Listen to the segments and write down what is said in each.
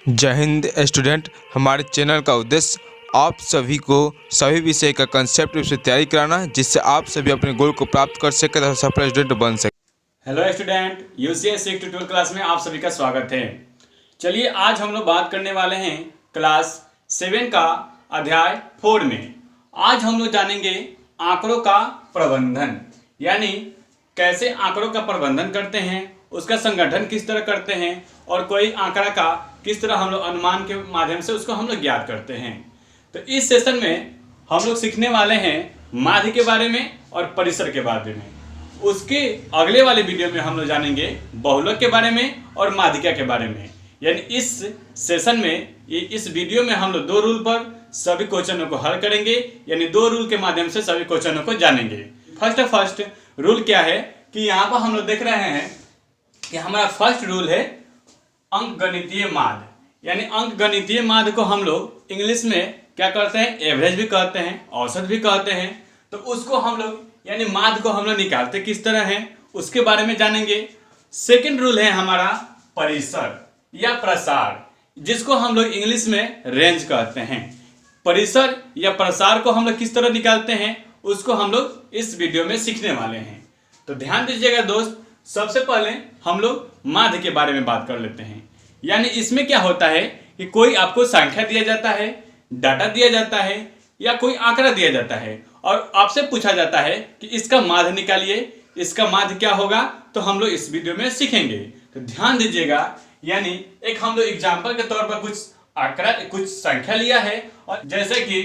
जय हिंद स्टूडेंट। हमारे चैनल का उद्देश्य आप सभी को सभी विषय का कंसेप्ट से तैयारी कराना है, जिससे आप सभी अपने गोल को प्राप्त कर सके तथा सफल स्टूडेंट बन सके। Hello student, UCS 6 to 12 class में आप सभी का स्वागत है। चलिए आज हम लोग बात करने वाले हैं क्लास 7 का अध्याय 4 में। आज हम लोग जानेंगे आंकड़ों का प्रबंधन, यानी कैसे आंकड़ों का प्रबंधन करते हैं, उसका संगठन किस तरह करते हैं और कोई आंकड़ा का किस तरह हम लोग अनुमान के माध्यम से उसको हम लोग ज्ञात करते हैं। तो इस सेशन में हम लोग सीखने वाले हैं माध्य के बारे में और परिसर के बारे में। उसके अगले वाले वीडियो में हम लोग जानेंगे बहुलक के बारे में और माध्यिका के बारे में। यानी इस सेशन में इस वीडियो में हम लोग 2 रूल पर सभी क्वेश्चनों को हल करेंगे, यानी 2 रूल के माध्यम से सभी क्वेश्चनों को जानेंगे। फर्स्ट रूल क्या है कि यहाँ पर हम लोग देख रहे हैं कि हमारा फर्स्ट रूल है अंकगणितीय माध्य। यानी अंकगणितीय माध्य को हम लोग इंग्लिश में क्या करते हैं, एवरेज भी कहते हैं, औसत भी कहते हैं। तो उसको हम लोग यानी माध्य को हम लोग निकालते किस तरह हैं उसके बारे में जानेंगे। सेकंड रूल है हमारा परिसर या प्रसार, जिसको हम लोग इंग्लिश में रेंज कहते हैं। परिसर या प्रसार को हम लोग किस तरह निकालते हैं उसको हम लोग इस वीडियो में सीखने वाले हैं। तो ध्यान दीजिएगा दोस्त, सबसे पहले हम लोग माध्य के बारे में बात कर लेते हैं। यानी इसमें क्या होता है कि कोई आपको संख्या दिया जाता है, डाटा दिया जाता है या कोई आंकड़ा दिया जाता है और आपसे पूछा जाता है कि इसका माध्य निकालिए, इसका माध्य क्या होगा। तो हम लोग इस वीडियो में सीखेंगे। तो ध्यान दीजिएगा, यानी एक हम लोग एग्जाम्पल के तौर पर कुछ आंकड़ा कुछ संख्या लिया है और जैसे कि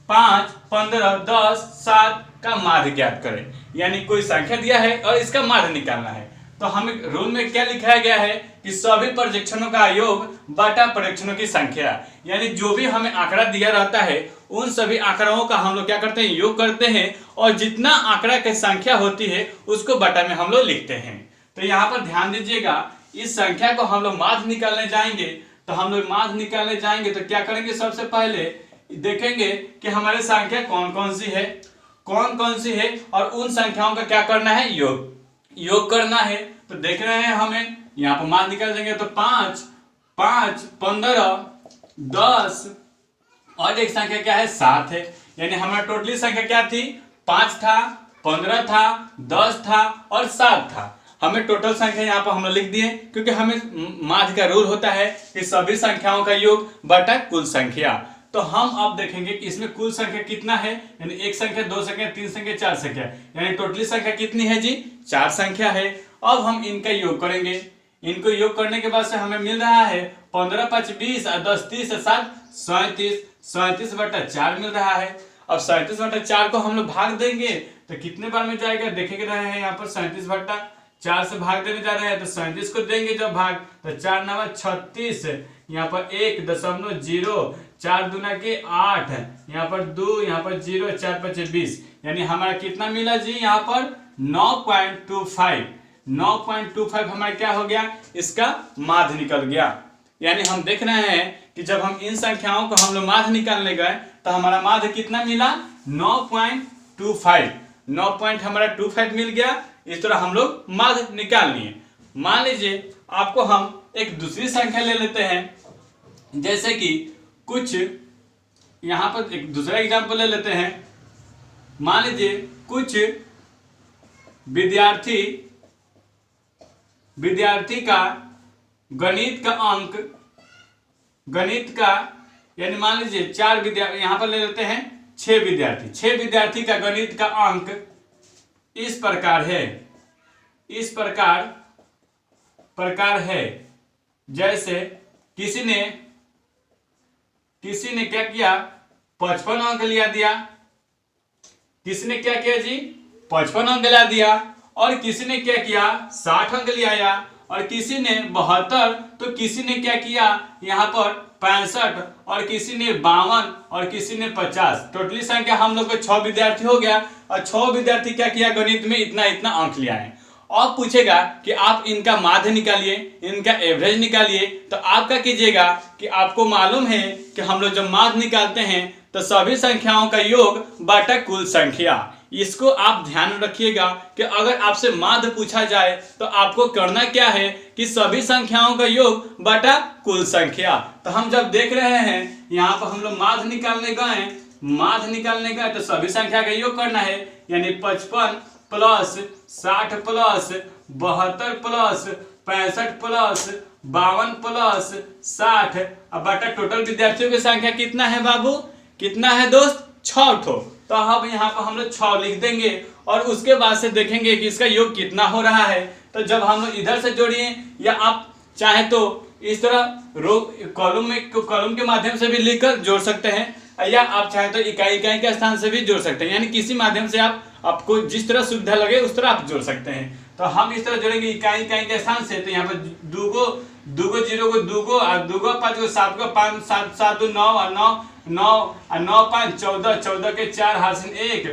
5, 15, 10, 7 का माध्य ज्ञात करें। यानी कोई संख्या दिया है और इसका माध्य निकालना है। तो हमें रूल में क्या लिखाया गया है कि सभी प्रक्षेपणों का योग बटा प्रक्षेपणों की संख्या। यानी जो भी हमें आंकड़ा दिया रहता है उन सभी आंकड़ों का हम लोग क्या करते हैं, योग करते हैं और जितना आंकड़ा की संख्या होती है उसको बटा में हम लोग लिखते हैं। तो यहाँ पर ध्यान दीजिएगा, इस संख्या को हम लोग माध्य निकालने जाएंगे। तो हम लोग माध्य निकालने जाएंगे तो क्या करेंगे, सबसे पहले देखेंगे कि हमारी संख्या कौन कौन सी है और उन संख्याओं का क्या करना है, योग करना है। तो देख रहे हैं हमें यहाँ पर माध्य निकाल देंगे तो 5, 15, 10 और एक संख्या क्या है, 7 है। यानी हमारा टोटली संख्या क्या थी, 5 था, 15 था, 10 था और 7 था। हमें टोटल संख्या यहाँ पर हम लोग लिख दिए, क्योंकि हमें माध्य का रूल होता है कि सभी संख्याओं का योग बटा कुल संख्या। तो हम अब देखेंगे कि इसमें कुल संख्या कितना है, यानी 1 संख्या, 2 संख्या, 3 संख्या, 4 संख्या, यानी टोटली संख्या कितनी है जी, 4 संख्या है। अब हम इनका योग करेंगे। इनको योग करने के बाद से हमें मिल रहा है 15, 5, 20 और 10, 30 और 7, 37 बटा 4 मिल रहा है। अब 37 बटा 4 को हम लोग भाग देंगे तो कितने बार में जाएगा, देखेंगे रहे हैं यहाँ पर 37 बटा 4 से भाग देने जा रहे हैं। तो 37 को देंगे जब भाग तो 4 9 36, यहाँ पर 1.0, 4 दूना के 8, यहाँ पर 2, यहाँ पर 0, 4 5 20। यानी हमारा कितना मिला जी, यहाँ पर 9.25 हमारा क्या हो गया, इसका माध्य निकल गया। यानी हम देख रहे हैं कि जब हम इन संख्याओं को हम लोग माध्य निकालने गए तो हमारा माध्य कितना मिला, 9.25 हमारा 25 मिल गया। इस तरह हम लोग माध्य निकाल लिए। मान लीजिए आपको हम एक दूसरी संख्या ले लेते हैं, जैसे कि कुछ यहाँ पर एक दूसरा एग्जाम्पल ले लेते हैं। मान लीजिए कुछ विद्यार्थी का गणित का यानी मान लीजिए 4 विद्यार्थी, यहाँ पर ले लेते हैं 6 विद्यार्थी का गणित का अंक इस प्रकार है। जैसे किसी ने क्या किया, 55 अंक लिया दिया। किसी ने क्या किया जी, 55 अंक ला दिया। और किसी ने क्या किया, 60 अंक ले आया। और किसी ने 72, तो किसी ने क्या किया यहाँ पर 65 और किसी ने 52 और किसी ने 50। टोटली संख्या हम लोग को 6 विद्यार्थी हो गया और 6 विद्यार्थी क्या किया, गणित में इतना अंक लिया है। और पूछेगा कि आप इनका माध्य निकालिए, इनका एवरेज निकालिए। तो आप क्या कीजिएगा कि आपको मालूम है कि हम लोग जब माध्य निकालते हैं तो सभी संख्याओं का योग बटा कुल संख्या। इसको आप ध्यान में रखिएगा कि अगर आपसे माध्य पूछा जाए तो आपको करना क्या है कि सभी संख्याओं का योग बटा कुल संख्या। तो हम जब देख रहे हैं यहाँ पर हम लोग माध्य निकालने गए तो सभी संख्या का योग करना है, यानी 55 plus 60 plus 72 plus 65 plus 52 plus 60 अब बटा टोटल विद्यार्थियों की संख्या कितना है बाबू, कितना है दोस्त, 6 ठो। तो अब यहाँ पर हम लोग 6 लिख देंगे और उसके बाद से देखेंगे कि इसका योग कितना हो रहा है। तो जब हम लोग इधर से जोड़िए या आप चाहे तो इस तरह रो कॉलम के माध्यम से भी लिखकर जोड़ सकते हैं, या आप चाहे तो इकाई के स्थान से भी जोड़ सकते हैं, यानी किसी माध्यम से आपको जिस तरह सुविधा लगे उस तरह आप जोड़ सकते हैं। तो हम इस तरह जोड़ेंगे इकाई के स्थान से, तो यहाँ पर दूगो जीरो को दूगो और दूगो 5 को 7 को 5 7 7 2 9 और 9 5 14 के 4 हासिल 1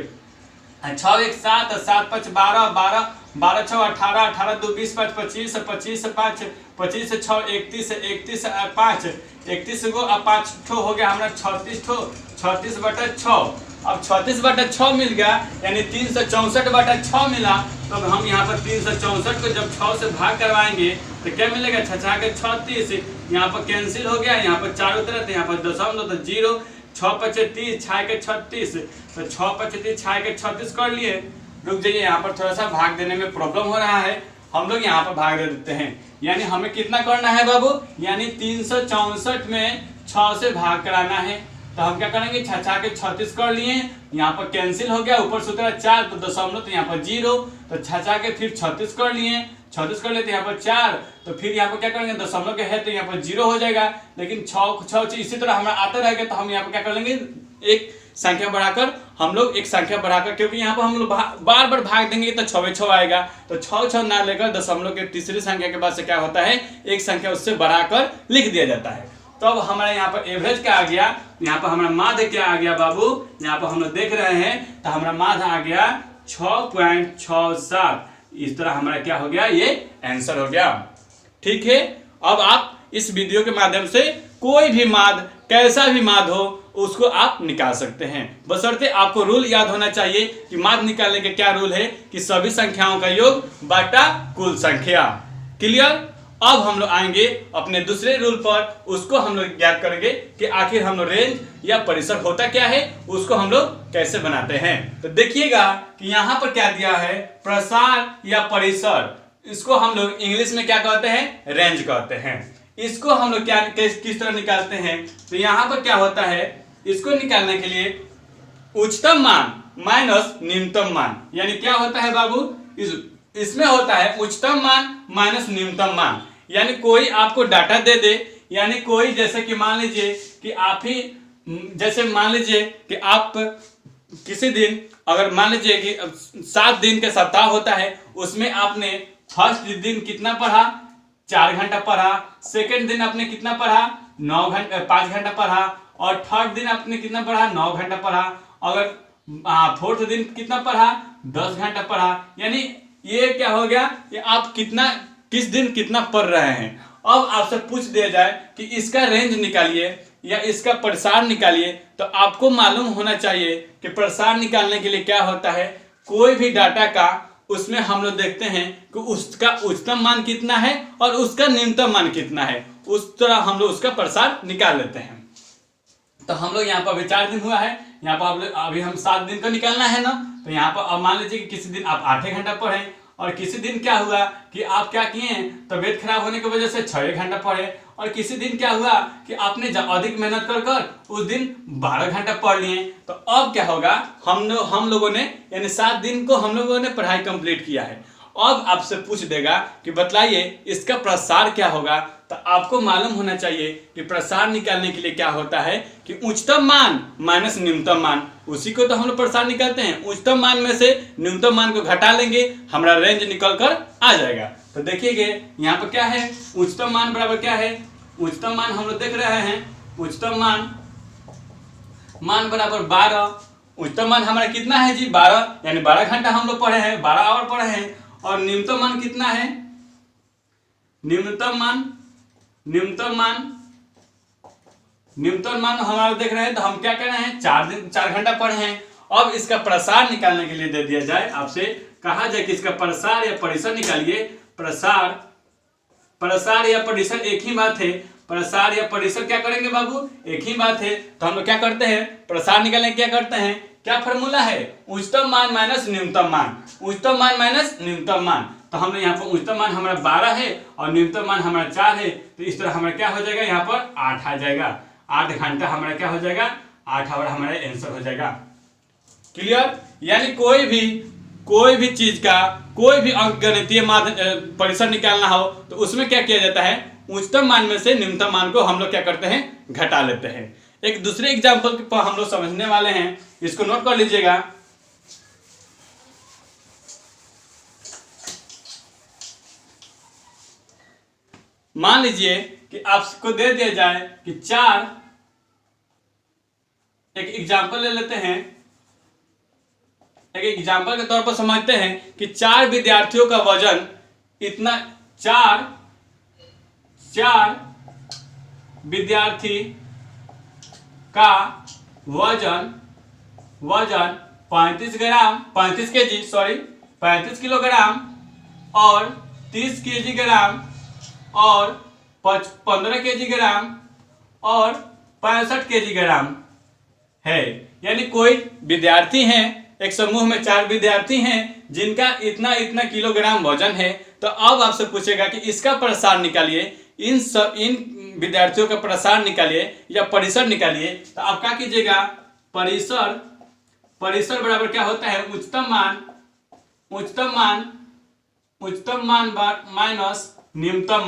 6 1 7 7 5 12 12 12 6 18 18 2 20 5 25 25 5 25 6 31 31 5 31 को अब 5 ठो हो गया हमारा 36 ठो 36 बटा 6। अब 36 बटा 6 मिल गया, यानी 364 बटा 6 मिला। तो अब हम यहाँ पर 364 को जब 6 से भाग करवाएंगे तो क्या मिलेगा, 6 के 36, यहाँ पर कैंसिल हो गया, यहाँ पर 4 उतरा तो यहाँ पर दशमलव तो 0 6 5 30 6 के 36, तो 6 5 30 6 के 36 कर लिए। रुक जाइए, यहाँ पर थोड़ा सा भाग देने में प्रॉब्लम हो रहा है, हम लोग यहाँ पर भाग दे देते हैं। यानी हमें कितना करना है बाबू, यानी 364 में 6 से भाग कराना है। तो हम क्या करेंगे, 6 के 36 कर लिए, यहाँ पर कैंसिल हो गया, ऊपर सूत्र 4 तो दशमलव तो यहाँ पर 0, तो 6 के फिर 36 कर लिए, 36 कर लेते यहाँ पर 4, तो फिर यहाँ पर क्या करेंगे, दशमलव के है तो यहाँ पर 0 हो जाएगा, लेकिन 6 इसी तरह हमारा आता रहेगा। तो हम यहाँ पर क्या कर लेंगे, एक संख्या बढ़ाकर हम लोग एक संख्या बढ़ाकर, क्योंकि यहाँ पर हम लोग बार बार भाग देंगे तो 6 6 आएगा, तो 6 ना लेकर दशमलव के तीसरी संख्या के बाद से क्या होता है, एक संख्या उससे बढ़ाकर लिख दिया जाता है। तो अब हमारे यहाँ पर एवरेज क्या आ गया, यहाँ पर हमारा माध्य क्या आ गया बाबू, यहाँ पर हम लोग देख रहे हैं तो हमारा माध्य आ गया 6.67। इस तरह हमारा क्या हो गया, ये आंसर हो गया। ठीक है, अब आप इस वीडियो के माध्यम से कोई भी माध्य, कैसा भी माध्य हो, उसको आप निकाल सकते हैं, बशर्ते आपको रूल याद होना चाहिए कि माध्य निकालने के क्या रूल है, कि सभी संख्याओं का योग बटा कुल संख्या। क्लियर। अब हम लोग आएंगे अपने दूसरे रूल पर, उसको हम लोग ज्ञात करेंगे कि आखिर हम लोग रेंज या परिसर होता क्या है, उसको हम लोग कैसे बनाते हैं। तो देखिएगा कि यहाँ पर क्या दिया है, प्रसार या परिसर, इसको हम लोग इंग्लिश में क्या कहते हैं, रेंज कहते हैं। इसको हम लोग क्या किस तरह निकालते हैं, तो यहाँ पर क्या होता है, इसको निकालने के लिए उच्चतम मान माइनस न्यूनतम मान, यानी क्या होता है बाबू, इसमें होता है उच्चतम मान माइनस न्यूनतम मान। यानी कोई आपको डाटा दे दे, यानी कोई जैसे कि मान लीजिए कि आप ही, जैसे मान लीजिए कि आप किसी दिन, अगर मान लीजिए कि 7 दिन का सप्ताह होता है, उसमें आपने फर्स्ट दिन कितना पढ़ा, 4 घंटा पढ़ा, सेकेंड दिन आपने कितना पढ़ा, 5 घंटा पढ़ा, और थर्ड दिन आपने कितना पढ़ा, 9 घंटा पढ़ा, अगर फोर्थ दिन कितना पढ़ा, 10 घंटा पढ़ा। यानी ये क्या हो गया कि आप किस दिन कितना पढ़ रहे हैं। अब आपसे पूछ दिया जाए कि इसका रेंज निकालिए या इसका प्रसार निकालिए, तो आपको मालूम होना चाहिए कि प्रसार निकालने के लिए क्या होता है, कोई भी डाटा का उसमें हम लोग देखते हैं कि उसका उच्चतम मान कितना है और उसका न्यूनतम मान कितना है, उस तरह हम लोग उसका प्रसार निकाल लेते हैं। तो हम लोग यहाँ पर अभी 4 दिन हुआ है, यहाँ पर अभी हम 7 दिन को निकालना है ना। तो यहाँ पर अब मान लीजिए कि किसी दिन आप 8 घंटा पढ़े, और किसी दिन क्या हुआ कि आप क्या किए, तबीयत खराब होने की वजह से 6 घंटा पढ़े, और किसी दिन क्या हुआ कि आपने अधिक मेहनत कर उस दिन 12 घंटा पढ़ लिए। तो अब क्या होगा, हम लोगों ने यानी 7 दिन को हम लोगों ने पढ़ाई कंप्लीट किया है। अब आपसे पूछ देगा कि बतलाइए इसका प्रसार क्या होगा, तो आपको मालूम होना चाहिए कि प्रसार निकालने के लिए क्या होता है कि उच्चतम मान माइनस न्यूनतम मान, उसी को तो हम लोग प्रसार निकालते हैं। उच्चतम मान में से न्यूनतम मान को घटा लेंगे, हमारा रेंज निकल कर आ जाएगा। तो देखिएगा यहाँ पर क्या है, उच्चतम मान बराबर क्या है, उच्चतम मान हम लोग देख रहे हैं, उच्चतम मान बराबर 12। उच्चतम मान हमारा कितना है जी, 12, यानी 12 घंटा हम लोग पढ़े हैं, 12 आवर पढ़े हैं। और न्यूनतम मान कितना है, न्यूनतम मान हमारा देख रहे हैं, तो हम क्या कर रहे हैं, 4 घंटा पढ़े हैं, अब इसका प्रसार निकालने के लिए दे दिया जाए, आपसे कहा जाए कि इसका प्रसार या परिसर निकालिए। प्रसार या परिसर एक ही बात है। प्रसार या परिसर क्या करेंगे बाबू, एक ही बात है। तो हम लोग क्या करते हैं, प्रसार निकालने क्या करते हैं, क्या फॉर्मूला है, उच्चतम मान माइनस न्यूनतम मान, उच्चतम मान माइनस न्यूनतम मान। तो हमने यहाँ पर उच्चतम मान हमारा 12 है और न्यूनतम मान हमारा 4 है, तो इस तरह हमारा क्या हो जाएगा, यहाँ पर 8 आ जाएगा। 8 घंटा हमारा क्या हो जाएगा, 8 आवर हमारा आंसर हो जाएगा। क्लियर। यानी कोई भी चीज का कोई भी अंकगणितीय परिसर निकालना हो तो उसमें क्या किया जाता है, उच्चतम मान में से न्यूनतम मान को हम लोग क्या करते हैं, घटा लेते हैं। एक दूसरे एग्जांपल पर हम लोग समझने वाले हैं, इसको नोट कर लीजिएगा। मान लीजिए कि आपको दे दिया जाए कि 4, एक एग्जांपल ले लेते हैं, एक एग्जांपल के तौर पर समझते हैं कि 4 विद्यार्थियों का वजन इतना, 4 विद्यार्थी का वजन 35 केजी, 35 किलोग्राम और 30 केजी ग्राम और 15 केजी ग्राम और 65 केजी ग्राम है। यानी कोई विद्यार्थी हैं, एक समूह में 4 विद्यार्थी हैं जिनका इतना इतना किलोग्राम वजन है। तो अब आपसे पूछेगा कि इसका प्रसार निकालिए, इन विद्यार्थियों का प्रसार निकालिए या परिसर निकालिए। तो आप क्या कीजिएगा, परिसर बराबर क्या होता है, उच्चतम मान माइनस न्यूनतम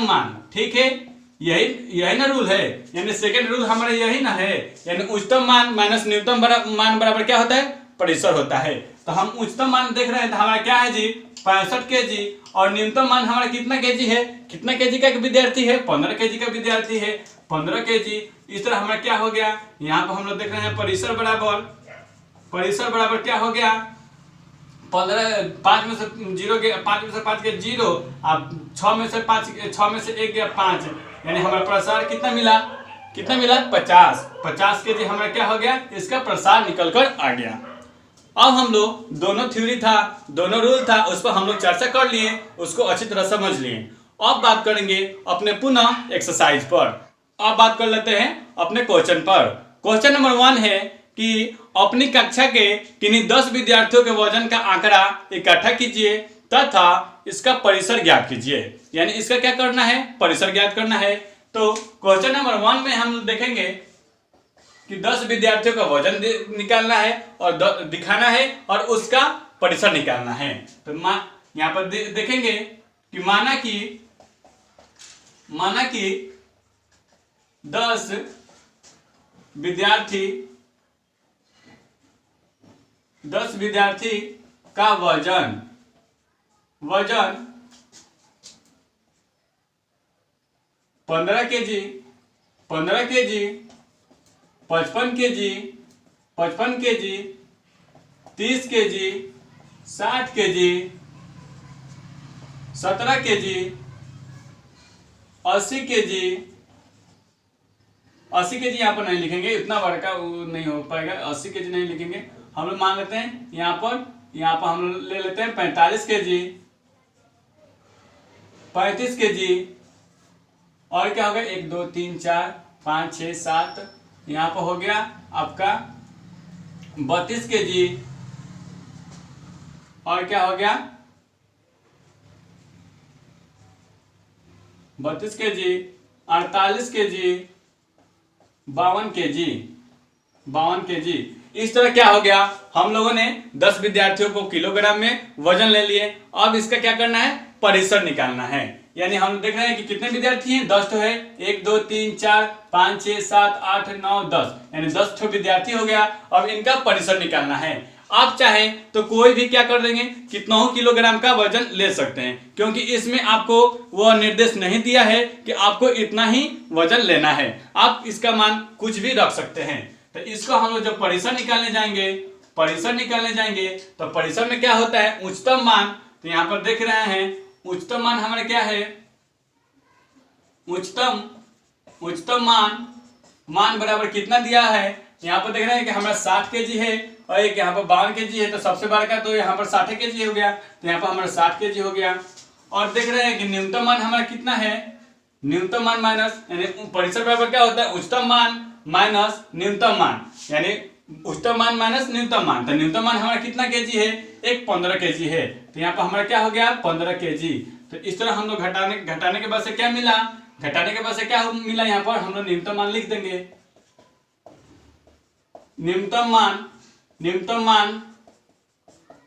मान। ठीक है, यही ना रूल है, यानी सेकंड रूल हमारा यही ना है। यानी उच्चतम मान माइनस न्यूनतम मान बराबर क्या होता है, परिसर होता है। तो हम उच्चतम मान देख रहे हैं, तो हमारा क्या है जी, 65 केजी और न्यूनतम मान हमारा कितना केजी है, कितना केजी का विद्यार्थी है, 15 केजी का विद्यार्थी है, 15 केजी। इस तरह हमारा क्या हो गया, यहाँ पर हम लोग देख रहे हैं परिसर बराबर क्या हो गया, 5 में से 0 गया, 5 में से 5 गया 0, अब 6 में से 1 गया 5, यानी हमारा प्रसार कितना मिला 50 केजी हमारा क्या हो गया, इसका प्रसार निकल कर आ गया। अब हम लोग दोनों थ्योरी था, दोनों रूल था, उस पर हम लोग चर्चा कर लिए, उसको अच्छी तरह समझ लिए। अब बात करेंगे अपने पुनः एक्सरसाइज पर। अब बात कर लेते हैं अपने क्वेश्चन पर। क्वेश्चन नंबर 1 है कि अपनी कक्षा के किन्हीं 10 विद्यार्थियों के वजन का आंकड़ा इकट्ठा कीजिए तथा इसका परिसर ज्ञात कीजिए। यानी इसका क्या करना है, परिसर ज्ञात करना है। तो क्वेश्चन नंबर 1 में हम देखेंगे कि 10 विद्यार्थियों का वजन निकालना है और दिखाना है और उसका परिसर निकालना है। तो यहाँ पर देखेंगे कि माना कि 10 विद्यार्थी का वजन 15 KG, 55 KG, 30 KG, 60 KG, 17 KG, 80 KG. 80 KG यहाँ पर नहीं लिखेंगे, इतना बड़का नहीं हो पाएगा, 80 केजी नहीं लिखेंगे। हम लोग मान लेते हैं यहाँ पर हम लोग ले लेते हैं 45 केजी, 35 केजी और क्या हो गया 1 2 3 4 5 6 7, यहाँ पर हो गया आपका 32 केजी और क्या हो गया 32 केजी, 48 केजी, 52 केजी। इस तरह क्या हो गया, हम लोगों ने 10 विद्यार्थियों को किलोग्राम में वजन ले लिए। अब इसका क्या करना है, परिसर निकालना है। यानी हम देख रहे हैं कि कितने विद्यार्थी हैं, 10 तो है, 1 2 3 4 5 6 7 8 9 10, यानी 10 विद्यार्थी हो गया। अब इनका परिसर निकालना है। आप चाहें तो कोई भी क्या कर देंगे, कितना हो किलोग्राम का वजन ले सकते हैं, क्योंकि इसमें आपको वह निर्देश नहीं दिया है कि आपको इतना ही वजन लेना है। आप इसका मान कुछ भी रख सकते हैं। तो इसको हम लोग जब परिसर निकालने जाएंगे तो परिसर में क्या होता है, उच्चतम मान। तो यहाँ पर देख रहे हैं उच्चतम मान हमारा क्या है, उच्चतम मान बराबर कितना दिया है यहाँ पर देख रहे हैं कि हमारा 60 kg है और एक यहाँ पर 52 kg है, तो सबसे बड़ा का तो यहाँ पर 60 kg हो गया, तो यहाँ पर हमारा 60 kg हो गया। और देख रहे हैं कि न्यूनतम मान हमारा कितना है, न्यूनतम मान माइनस यानी परिसर बराबर क्या होता है, उच्चतम मान माइनस न्यूनतम मान, यानी उच्चतम मान माइनस न्यूनतम मान। तो न्यूनतम मान हमारा कितना kg है, एक 15 kg है, तो यहाँ पर हमारा क्या हो गया 15 kg। तो इस तरह हम लोग घटाने के बाद से क्या मिला, घटाने के बाद से क्या मिला, यहाँ पर हम लोग न्यूनतम मान लिख देंगे। न्यूनतम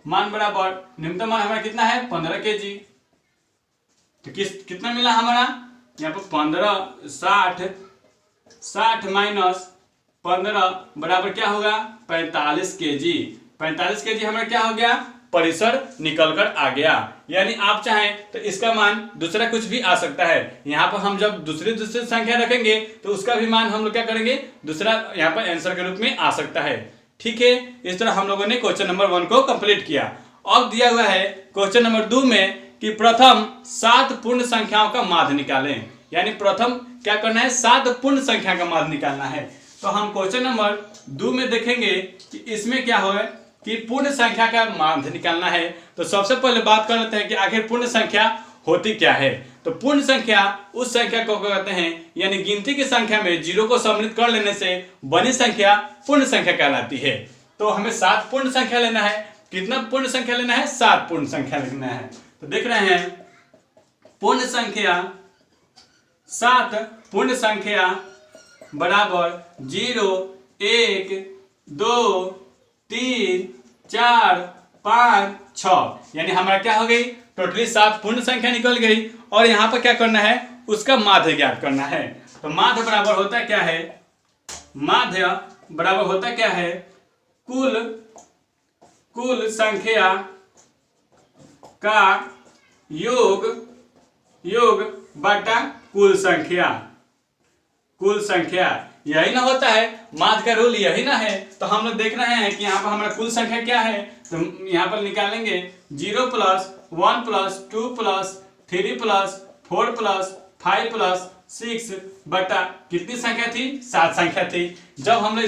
मान बराबर न्यूनतम मान हमारा कितना है 15 kg। तो कितना मिला हमारा, यहाँ पर 15 60 माइनस 15 बराबर क्या होगा 45 kg। 45 kg हमारा क्या हो गया, परिसर निकल कर आ गया। यानी आप चाहें तो इसका मान दूसरा कुछ भी आ सकता है। यहाँ पर हम जब दूसरी संख्या रखेंगे तो उसका भी मान हम लोग क्या करेंगे, दूसरा यहाँ पर आंसर के रूप में आ सकता है। ठीक है, इस तरह हम लोगों ने क्वेश्चन नंबर 1 को कंप्लीट किया। अब दिया हुआ है क्वेश्चन नंबर 2 में कि प्रथम 7 पूर्ण संख्याओं का माध्य निकालें। यानी प्रथम क्या करना है, 7 पूर्ण संख्या का माध्य निकालना है। तो हम क्वेश्चन नंबर 2 में देखेंगे कि इसमें क्या हो कि पूर्ण संख्या का माध्य निकालना है। तो सबसे पहले बात कर लेते हैं कि आखिर पूर्ण संख्या होती क्या है। तो पूर्ण संख्या उस संख्या को कहते हैं, यानी गिनती की संख्या में 0 को सम्मिलित कर लेने से बनी संख्या पूर्ण संख्या कहलाती है। तो हमें 7 पूर्ण संख्या लेना है। कितना पूर्ण संख्या लेना है, 7 पूर्ण संख्या लेना है। तो देख रहे हैं पूर्ण संख्या 7 पूर्ण संख्या बराबर 0 1 2 3 4 5 6, यानी हमारा क्या हो गई, टोटली 7 पूर्ण संख्या निकल गई। और यहाँ पर क्या करना है, उसका माध्य ज्ञात करना है। तो माध्य बराबर होता क्या है, माध्य बराबर होता क्या है, कुल संख्या का योग बटा कुल संख्या, यही ना होता है, माध्य का रूल यही ना है। तो हम लोग देख रहे हैं कि यहाँ पर हमारा कुल संख्या क्या है, तो यहाँ पर निकालेंगे 0 plus 1 plus 2 plus 3 plus 4 plus 5 plus 6 बटा कितनी संख्या थी, 7 संख्या थी। जब हम लोग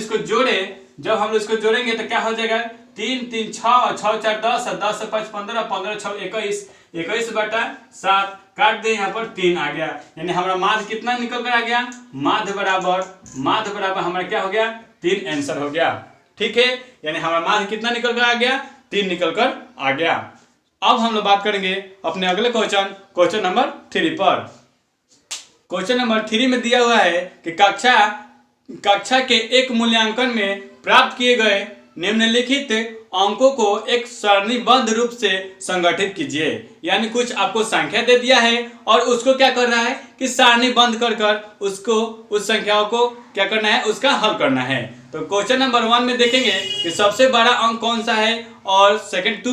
इसको जोड़ेंगे तो क्या हो जाएगा, 3 3 6 6 4 10 10 से 5 15 15 6 21 21 बटा 7 काट दे, यहाँ पर 3 आ गया। यानी हमारा माध्य कितना निकल कर आ गया, माध्य बराबर हमारा क्या हो गया, 3 आंसर हो गया। ठीक है, यानी हमारा माध्य कितना निकल कर आ गया, 3 निकल कर आ गया। अब हम लोग बात करेंगे अपने अगले क्वेश्चन नंबर 3 पर। क्वेश्चन नंबर 3 में दिया हुआ है कि कक्षा के एक मूल्यांकन में प्राप्त किए गए निम्नलिखित अंकों को एक सारणीबद्ध रूप से संगठित कीजिए। यानी कुछ आपको संख्या दे दिया है और उसको क्या कर रहा है कि सारणीबद्ध कर उसको उस संख्याओं को क्या करना है, उसका हल करना है। तो क्वेश्चन नंबर 1 में देखेंगे कि सबसे बड़ा अंक कौन सा है, और सेकंड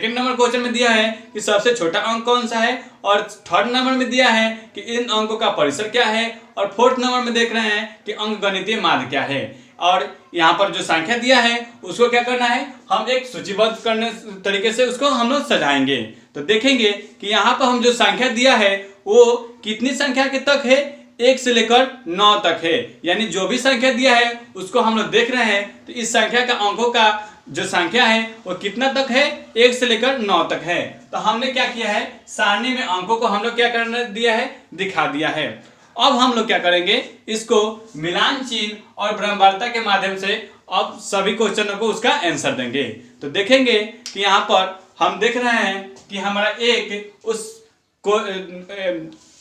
नंबर क्वेश्चन में दिया है कि सबसे छोटा अंक कौन सा है, और थर्ड नंबर में दिया है कि इन अंकों का परिसर क्या है, और फोर्थ नंबर में देख रहे हैं कि अंकगणितीय माध्य क्या है। और यहाँ पर जो संख्या दिया है उसको क्या करना है, हम एक सूचीबद्ध करने तरीके से उसको हम लोग सजाएंगे। तो देखेंगे कि यहाँ पर हम जो संख्या दिया है वो कितनी संख्या के तक है, 1 से लेकर 9 तक है। यानी जो भी संख्या दिया है उसको हम लोग देख रहे हैं, तो इस संख्या का अंकों का जो संख्या है वो कितना तक है, 1 से लेकर 9 तक है। तो हमने क्या किया है, सारणी में अंकों को हम लोग क्या करने दिया है, दिखा दिया है। अब हम लोग क्या करेंगे, इसको मिलान चिन्ह और ब्रह्मवार्ता के माध्यम से अब सभी क्वेश्चनों को उसका आंसर देंगे। तो देखेंगे कि यहाँ पर हम देख रहे हैं कि हमारा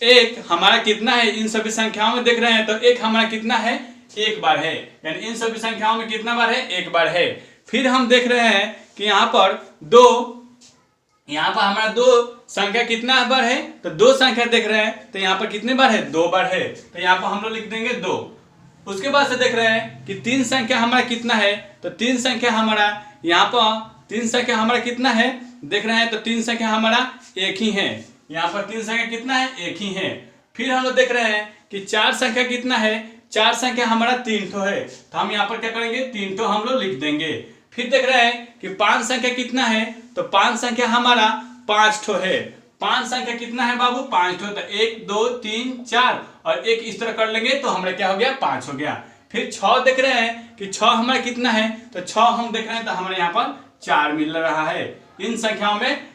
एक हमारा कितना है, इन सभी संख्याओं में देख रहे हैं तो एक हमारा कितना है, 1 बार है। यानी इन सभी संख्याओं में कितना बार है, 1 बार है। फिर हम देख रहे हैं कि यहाँ पर हमारा 2 संख्या कितना बार है, तो 2 संख्या देख रहे हैं, तो यहाँ पर कितने बार है, 2 बार है। तो यहाँ पर हम लोग लिख देंगे 2। उसके बाद से देख रहे हैं कि 3 संख्या हमारा कितना है, तो 3 संख्या हमारा यहाँ पर 3 संख्या हमारा कितना है, देख रहे हैं, तो 3 संख्या हमारा 1 ही है। यहाँ पर 3 संख्या कितना है, 1 ही है। फिर हम लोग देख रहे हैं कि 4 संख्या कितना है, 4 संख्या हमारा 3 ठो है, तो हम यहाँ पर क्या करेंगे, 3 ठो हम लोग लिख देंगे। फिर देख रहे हैं कि 5 संख्या कितना है, तो 5 संख्या हमारा 5 ठो है। 5 संख्या कितना है बाबू, 5 ठो, तो 1 2 3 4 और 1 इस तरह कर लेंगे तो हमारा क्या हो गया, 5 हो गया। फिर 6 देख रहे हैं कि 6 हमारा कितना है, तो 6 हम देख रहे हैं तो हमारे यहाँ पर 4 मिल रहा है। इन संख्याओं में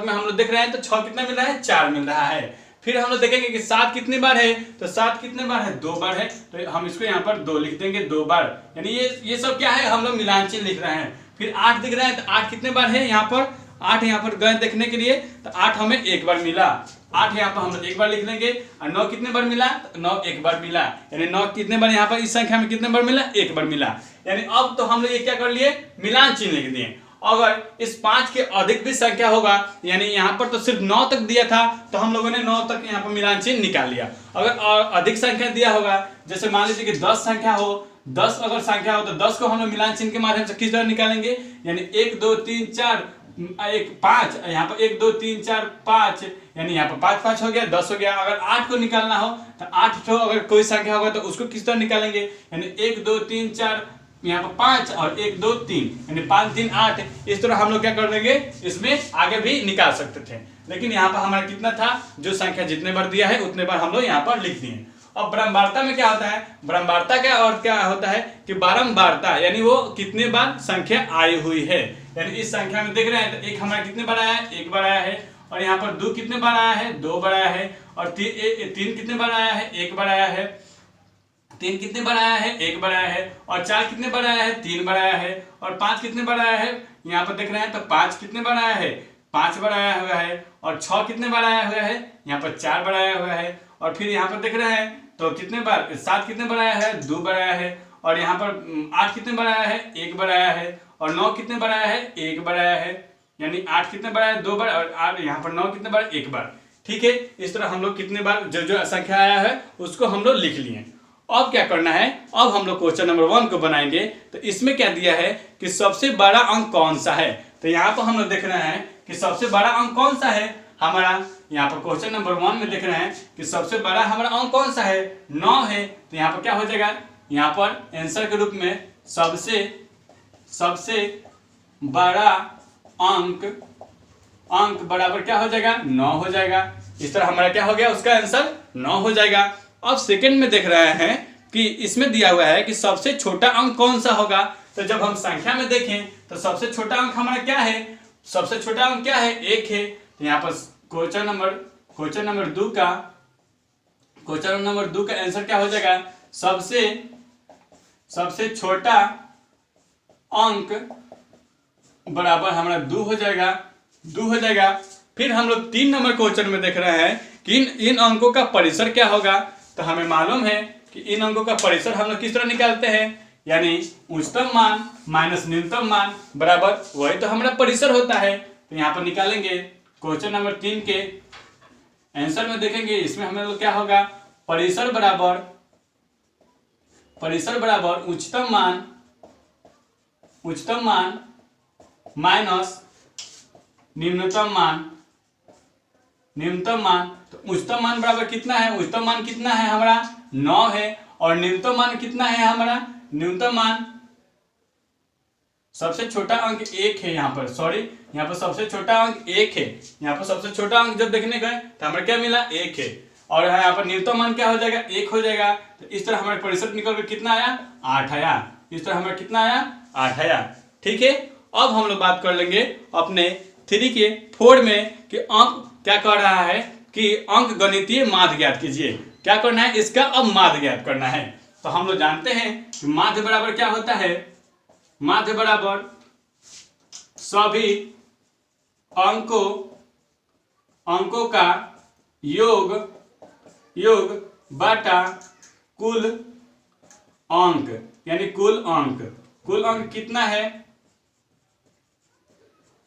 हम लोग देख रहे हैं तो 6 कितना मिल रहा है, 4 मिल रहा है। फिर हम लोग देखेंगे कि 7 कितने बार है, तो 7 कितने बार है, 2 बार है, तो हम इसको यहाँ पर 2 लिख देंगे, 2 बार। यानी ये सब क्या है, हम लोग मिलान चिन्ह लिख रहे हैं। फिर 8 दिख रहा है तो 8 कितने बार है, यहाँ पर 8 यहाँ पर गए देखने के लिए, तो 8 हमें एक बार मिला, 8 यहाँ पर हम लोग एक बार लिख लेंगे। और 9 कितने बार मिला, तो 9 एक बार मिला। यानी 9 कितने बार यहाँ पर इस संख्या में कितने बार मिला, एक बार मिला। यानी अब तो हम लोग ये क्या कर लिए, मिलान चिन्ह लिख दिए। अगर इस 5 के अधिक भी संख्या होगा, यानी यहाँ पर तो सिर्फ 9 तक दिया था तो हम लोगों ने 9 तक यहाँ पर मिलान चिन्ह निकाल लिया। अगर और अधिक संख्या दिया होगा, जैसे मान लीजिए कि 10 संख्या हो, 10 अगर संख्या हो तो 10 को हम लोग मिलान चिन्ह के माध्यम से किस तरह निकालेंगे, यानी 1 2 3 4 1 5, यहाँ पर 1 2 3 4 5, यानी यहाँ पर 5 5 हो गया, 10 हो गया। अगर 8 को निकालना हो तो 8 तो अगर कोई संख्या होगा तो उसको किस तरह निकालेंगे, यानी 1 2 3 4 यहाँ पर 5 और 1 2 3, यानी 5 3 8। इस तरह हम लोग क्या कर देंगे, इसमें आगे भी निकाल सकते थे, लेकिन यहाँ पर हमारा कितना था, जो संख्या जितने बार दिया है उतने बार हम लोग यहाँ पर लिख दिए। अब ब्रह्मवार्ता में क्या होता है, ब्रह्मवार्ता का अर्थ क्या होता है कि बारंबारता, यानी वो कितने बार संख्या आई हुई है। यानी इस संख्या में देख रहे हैं तो 1 हमारा कितने बार आया है, 1 बार आया है। और यहाँ पर 2 कितने बार आया है, 2 बार आया है। और 3 कितने बार आया है, 1 बार आया है। 3 कितने बार आया है, 1 बार आया है। और 4 कितने बार आया है, 3 बार आया है। और 5 कितने बार आया है, यहाँ पर देख रहे हैं तो 5 कितने बार आया है, 5 बार आया हुआ है। और 6 कितने बार आया हुआ है, यहाँ पर 4 बार आया हुआ है। और फिर यहाँ पर देख रहे हैं तो कितने बार, 7 कितने बार आया है, 2 बार आया है। और यहाँ पर 8 कितने बार आया है, 1 बार आया है। और 9 कितने बार आया है, 1 बार आया है। यानी 8 कितने बार आया, 2 बार। और यहाँ पर 9 कितने बार, 1 बार। ठीक है, इस तरह हम लोग कितने बार जो संख्या आया है उसको हम लोग लिख लिए। अब क्या करना है, अब हम लोग क्वेश्चन नंबर 1 को बनाएंगे। तो इसमें क्या दिया है कि सबसे बड़ा अंक कौन सा है। तो यहाँ पर हम लोग देख रहे हैं कि सबसे बड़ा अंक कौन सा है हमारा। यहाँ पर क्वेश्चन नंबर 1 में देख रहे हैं कि सबसे बड़ा हमारा अंक कौन सा है, 9 है। तो यहाँ पर क्या हो जाएगा, यहाँ पर आंसर के रूप में सबसे बड़ा अंक बराबर क्या हो जाएगा, 9 हो जाएगा। इस तरह हमारा क्या हो गया, उसका आंसर 9 हो जाएगा। अब सेकंड में देख रहे हैं कि इसमें दिया हुआ है कि सबसे छोटा अंक कौन सा होगा। तो जब हम संख्या में देखें तो सबसे छोटा अंक हमारा क्या है, सबसे छोटा अंक क्या है, 1 है। तो यहाँ पर क्वेश्चन नंबर 2 का आंसर क्या हो जाएगा, सबसे छोटा अंक बराबर हमारा 2 हो जाएगा। फिर हम लोग 3 नंबर क्वेश्चन में देख रहे हैं कि इन अंकों का परिसर क्या होगा। तो हमें मालूम है कि इन अंकों का परिसर हम लोग किस तरह निकालते हैं, यानी उच्चतम मान माइनस न्यूनतम मान बराबर वही तो हमारा परिसर होता है। तो यहाँ पर निकालेंगे क्वेश्चन नंबर 3 के आंसर में देखेंगे, इसमें हमें लोग क्या होगा, परिसर बराबर उच्चतम मान माइनस न्यूनतम मान। तो उच्चतम मान बराबर कितना है, उच्चतम मान कितना है हमारा, 9 है। और न्यूनतम मान कितना है हमारा, न्यूनतम मान सबसे छोटा अंक 1 है। यहाँ पर सबसे छोटा अंक 1 है। यहाँ पर सबसे छोटा अंक जब देखने गए तो हमें क्या मिला, 1 है। और यहाँ पर न्यूनतम मान क्या हो जाएगा, 1 हो जाएगा। तो इस तरह हमारे परिसर निकल कर कितना आया, 8 आया। इस तरह हमारा कितना आया, 8 आया। ठीक है, अब हम लोग बात कर लेंगे अपने 3 के 4 में कि अंक क्या कर रहा है कि अंक गणितीय माध्य ज्ञात कीजिए। क्या करना है, इसका अब माध्य ज्ञात करना है। तो हम लोग जानते हैं कि माध्य बराबर क्या होता है, माध्य बराबर सभी अंकों का योग बटा कुल अंक, यानी कुल अंक कितना है,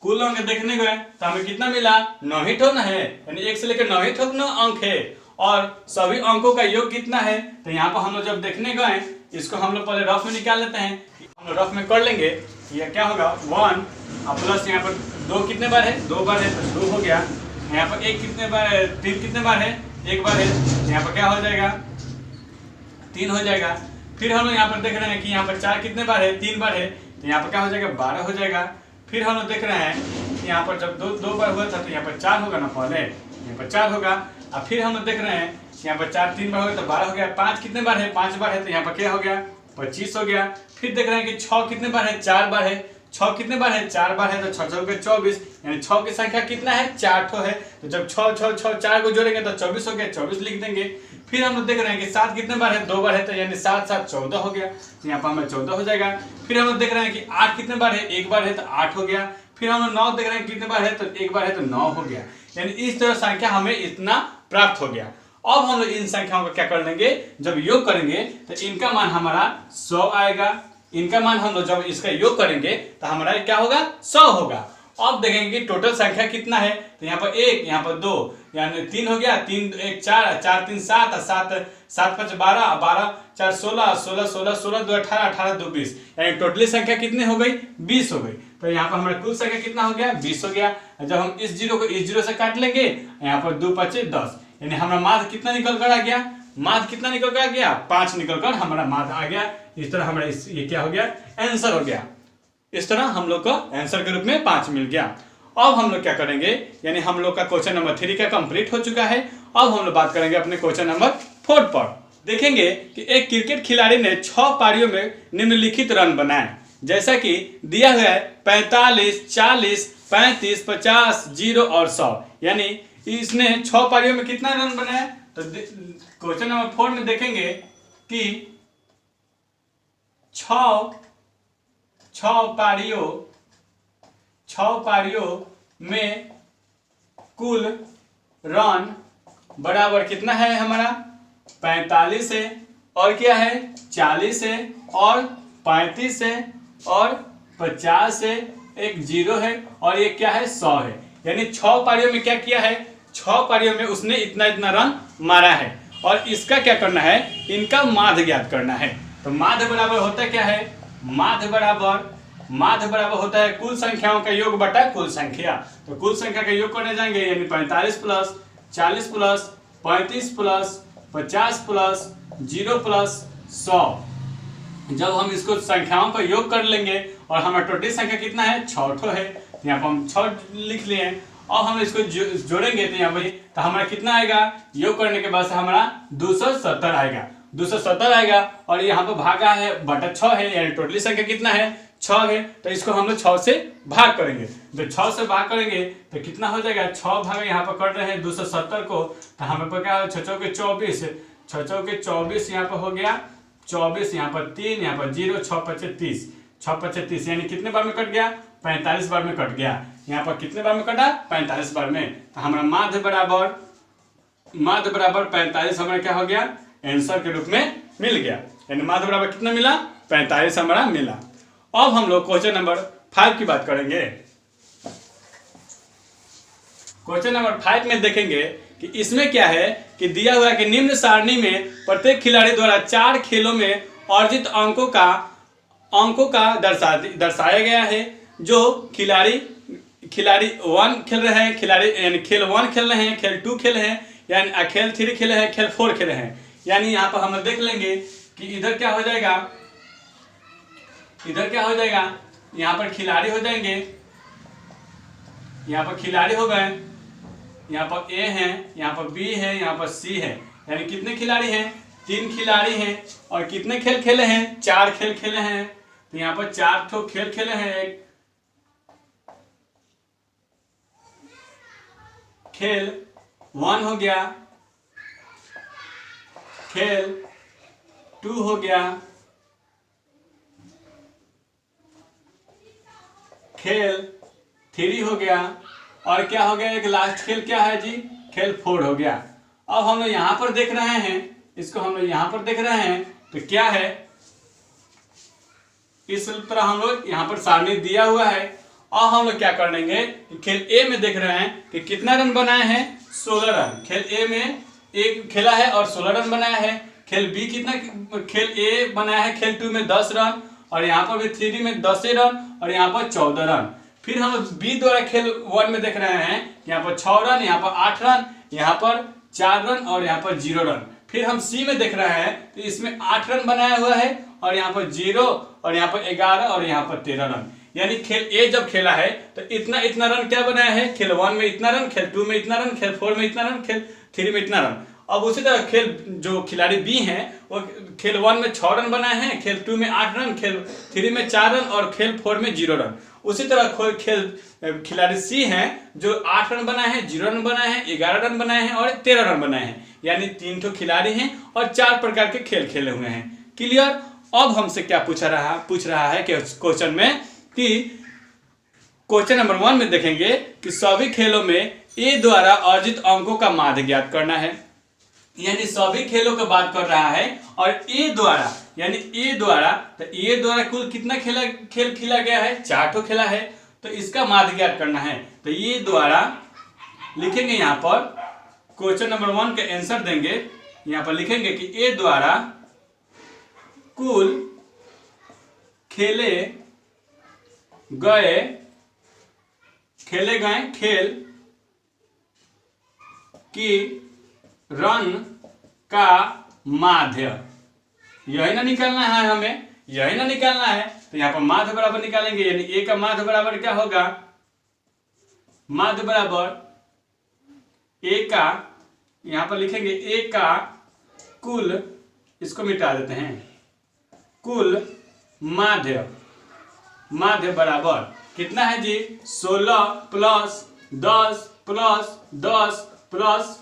कुल अंक देखने गए तो हमें कितना मिला, 9 ही ठो ना है, यानी 1 से लेकर 9 ही ठो ना अंक है। और सभी अंकों का योग कितना है, तो यहाँ पर हम लोग जब देखने गए इसको हम लोग पहले रफ में निकाल लेते हैं। हम लोग रफ में कर लेंगे, ये क्या होगा 1 प्लस यहाँ पर 2 कितने बार है, 2 बार है तो 2 हो गया। यहाँ पर 1 कितने बार है, 3 कितने बार है, 1 बार है। यहाँ पर क्या हो जाएगा, 3 हो जाएगा। फिर हम लोग यहाँ पर देख रहे हैं कि यहाँ पर 4 कितने बार है, 3 बार है। तो यहाँ पर क्या हो जाएगा, 12 हो जाएगा। फिर हम लोग देख रहे हैं कि यहाँ पर जब दो बार हुआ था तो यहाँ पर 4 होगा ना, पहले यहाँ पर 4 होगा। और फिर हम लोग देख रहे हैं कि यहाँ पर 4 3 बार हो गया तो 12 हो गया। 5 कितने बार है, 5 बार है तो यहाँ पर क्या हो गया, 25 हो गया। फिर देख रहे हैं कि 6 कितने बार है, 4 बार है। 6 कितने बार है, 4 बार है, तो 6 चौके 24, यानी 6 की संख्या कितना है, 4 ठो है। तो जब 6 6 6 4 को जोड़ेंगे तो 24 हो गया, 24 लिख देंगे। फिर हम लोग देख रहे हैं कि 7 कितने बार है, 2 बार है, तो यानी 7 7 14 हो गया, तो यहाँ पर हमें 14 हो जाएगा। फिर हम लोग देख रहे हैं कि 8 कितने बार है, 1 बार है, तो 8 हो गया। फिर हम लोग 9 देख रहे हैं कितने बार है, तो 1 बार है, तो 9 हो गया। यानी इस तरह संख्या हमें इतना प्राप्त हो गया। अब हम लोग इन संख्याओं को क्या कर लेंगे, जब योग करेंगे तो इनका मान हमारा 100 आएगा। इनका मान हम लोग जब इसका योग करेंगे तो हमारा क्या होगा, 100 होगा। अब देखेंगे टोटल संख्या कितना है, तो यहाँ पर 1, यहाँ पर 2, यानी 3 हो गया, 3 1 4, 4 3 7, 7 7 5 12, 12 4 16, 16 16 16 2 18, 18 2 20, यानी टोटली संख्या कितनी हो गई, 20 हो गई। तो यहाँ पर हमारा कुल संख्या कितना हो गया, 20 हो गया। जब हम इस जीरो को इस जीरो से काट लेंगे, यहाँ पर 2 5 10, यानी हमारा माध्य कितना निकल कर आ गया, माध्य कितना निकल कर आ गया, 5 निकल कर हमारा माध्य आ गया। इस तरह हमारा ये क्या हो गया, आंसर हो गया। इस तरह हम लोग को आंसर के रूप में 5 मिल गया। अब हम लोग क्या करेंगे, यानी हम लोग का क्वेश्चन नंबर 3 का कंप्लीट हो चुका है। अब हम लोग बात करेंगे अपने क्वेश्चन नंबर 4 पर। देखेंगे कि एक क्रिकेट खिलाड़ी ने 6 पारियों में निम्नलिखित रन बनाए, जैसा कि दिया हुआ है 45 40 35 50 0 और 100, यानी इसने 6 पारियों में कितना रन बनाया। तो क्वेश्चन नंबर 4 में देखेंगे कि 6 पारियों में कुल रन बराबर कितना है हमारा, 45 है, और क्या है 40 है, और 35 है, और 50 है, एक 0 है, और ये क्या है 100 है। यानी 6 पारियों में क्या किया है, 6 पारियों में उसने इतना इतना रन मारा है। और इसका क्या करना है, इनका माध्य ज्ञात करना है। तो माध्य बराबर होता क्या है, माध्य बराबर होता है कुल संख्याओं का योग बटा कुल संख्या। तो कुल संख्या का योग करने जाएंगे, यानी 45 plus 40 plus 35 plus 50 plus 0 plus 100। जब हम इसको संख्याओं का योग कर लेंगे और हमारा टोटल संख्या कितना है, 6 ठो है, यहाँ पर हम 6 लिख लिए हैं। और हम इसको जोड़ेंगे तो यहाँ पर तो हमारा कितना आएगा, योग करने के बाद से हमारा 270 आएगा, 270 आएगा। और यहाँ पर भागा है बटा 6 है, यानी टोटली संख्या कितना है, 6 है। तो इसको हम लोग 6 से भाग करेंगे, तो 6 से भाग करेंगे तो कितना हो जाएगा, 6 भाग यहाँ पर कर रहे हैं 270 को, तो हमें पर क्या 6 चौके 24, 6 चौके 24 यहाँ पर हो गया 24, यहाँ पर 3, यहाँ पर 0, 6 5 30, 6 5 30, यानी कितने बार में कट गया, 45 बार में कट गया। यहाँ पर कितने बार में कटा, 45 बार में। तो हमारा माध्य बराबर 45 हमारा क्या हो गया, आंसर के रूप में मिल गया। यानी माध्य बराबर कितना मिला, 45 हमारा मिला। अब हम लोग क्वेश्चन नंबर 5 की बात करेंगे। क्वेश्चन नंबर 5 में देखेंगे कि इसमें क्या है कि दिया हुआ है कि निम्न सारणी में प्रत्येक खिलाड़ी द्वारा 4 खेलों में अर्जित अंकों का दर्शाया गया है। जो खिलाड़ी 1 खेल रहे हैं, खिलाड़ी यानी खेल 1 खेल रहे हैं, खेल 2 खेले हैं, यानी खेल 3 खेले हैं, खेल 4 खेले हैं। यानी यहाँ पर हम देख लेंगे कि इधर क्या हो जाएगा, यहाँ पर खिलाड़ी हो जाएंगे, यहाँ पर खिलाड़ी हो गए, यहाँ पर ए है, यहाँ पर बी है, यहाँ पर सी है। यानी कितने खिलाड़ी हैं, 3 खिलाड़ी हैं। और कितने खेल खेले हैं, 4 खेल खेले हैं। तो यहाँ पर 4 ठो खेल खेले हैं। एक खेल 1 हो गया, खेल 2 हो गया, खेल 3 हो गया, और क्या हो गया, एक लास्ट खेल क्या है जी, खेल 4 हो गया। अब हम लोग यहाँ पर देख रहे हैं, इसको हम लोग यहाँ पर देख रहे हैं तो क्या है, इस तरह हम लोग यहाँ पर सारणी दिया हुआ है। अब हम लोग क्या कर लेंगे, खेल ए में देख रहे हैं कि कितना रन बनाए हैं, 16 रन। खेल ए में 1 खेला है और 16 रन बनाया है। खेल बी कितना, खेल ए बनाया है खेल 2 में 10 रन, और यहाँ पर भी 3 में 10 रन, और यहाँ पर 14 रन। फिर हम बी द्वारा खेल 1 में देख रहे हैं, यहाँ पर 6 रन, यहाँ पर 8 रन, यहाँ पर 4 रन, और यहाँ पर 0 रन। फिर हम सी में देख रहे हैं तो इसमें 8 रन बनाया हुआ है, और यहाँ पर 0, और यहाँ पर 11, और यहाँ पर 13 रन। यानी खेल ए जब खेला है तो इतना इतना रन क्या बनाया है, खेल 1 में इतना रन, खेल 2 में इतना रन, खेल 4 में इतना रन, खेल 3 में इतना रन। अब उसी तरह खेल जो खिलाड़ी बी हैं वो खेल 1 में 6 रन बनाए हैं, खेल 2 में 8 रन, खेल 3 में 4 रन और खेल 4 में 0 रन। उसी तरह खेल खिलाड़ी सी हैं जो 8 रन बनाए हैं, 0 रन बनाए हैं, 11 रन बनाए हैं और 13 रन बनाए हैं, यानी 3 तो खिलाड़ी हैं और 4 प्रकार के खेल खेले हुए हैं। क्लियर। अब हमसे क्या पूछ रहा है कि क्वेश्चन में कि क्वेश्चन नंबर 1 में देखेंगे कि सभी खेलों में ए द्वारा अर्जित अंकों का माध्य ज्ञात करना है, यानी सभी खेलों की बात कर रहा है और ए द्वारा यानी ए द्वारा, तो ए द्वारा कुल कितना खेल खेला गया है, 4 ठो खेला है, तो इसका माध्य ज्ञात करना है। तो ए द्वारा लिखेंगे यहाँ पर क्वेश्चन नंबर 1 का आंसर देंगे, यहाँ पर लिखेंगे कि ए द्वारा कुल खेले गए खेल की रन का माध्य, यही ना निकालना है हमें, यही ना निकालना है। तो यहाँ पर माध्य बराबर निकालेंगे, यानी ए का माध्य बराबर क्या होगा, माध्य बराबर ए का, यहाँ पर लिखेंगे ए का कुल, इसको मिटा देते हैं, कुल माध्य बराबर कितना है जी, 16 प्लस 10 प्लस 10 प्लस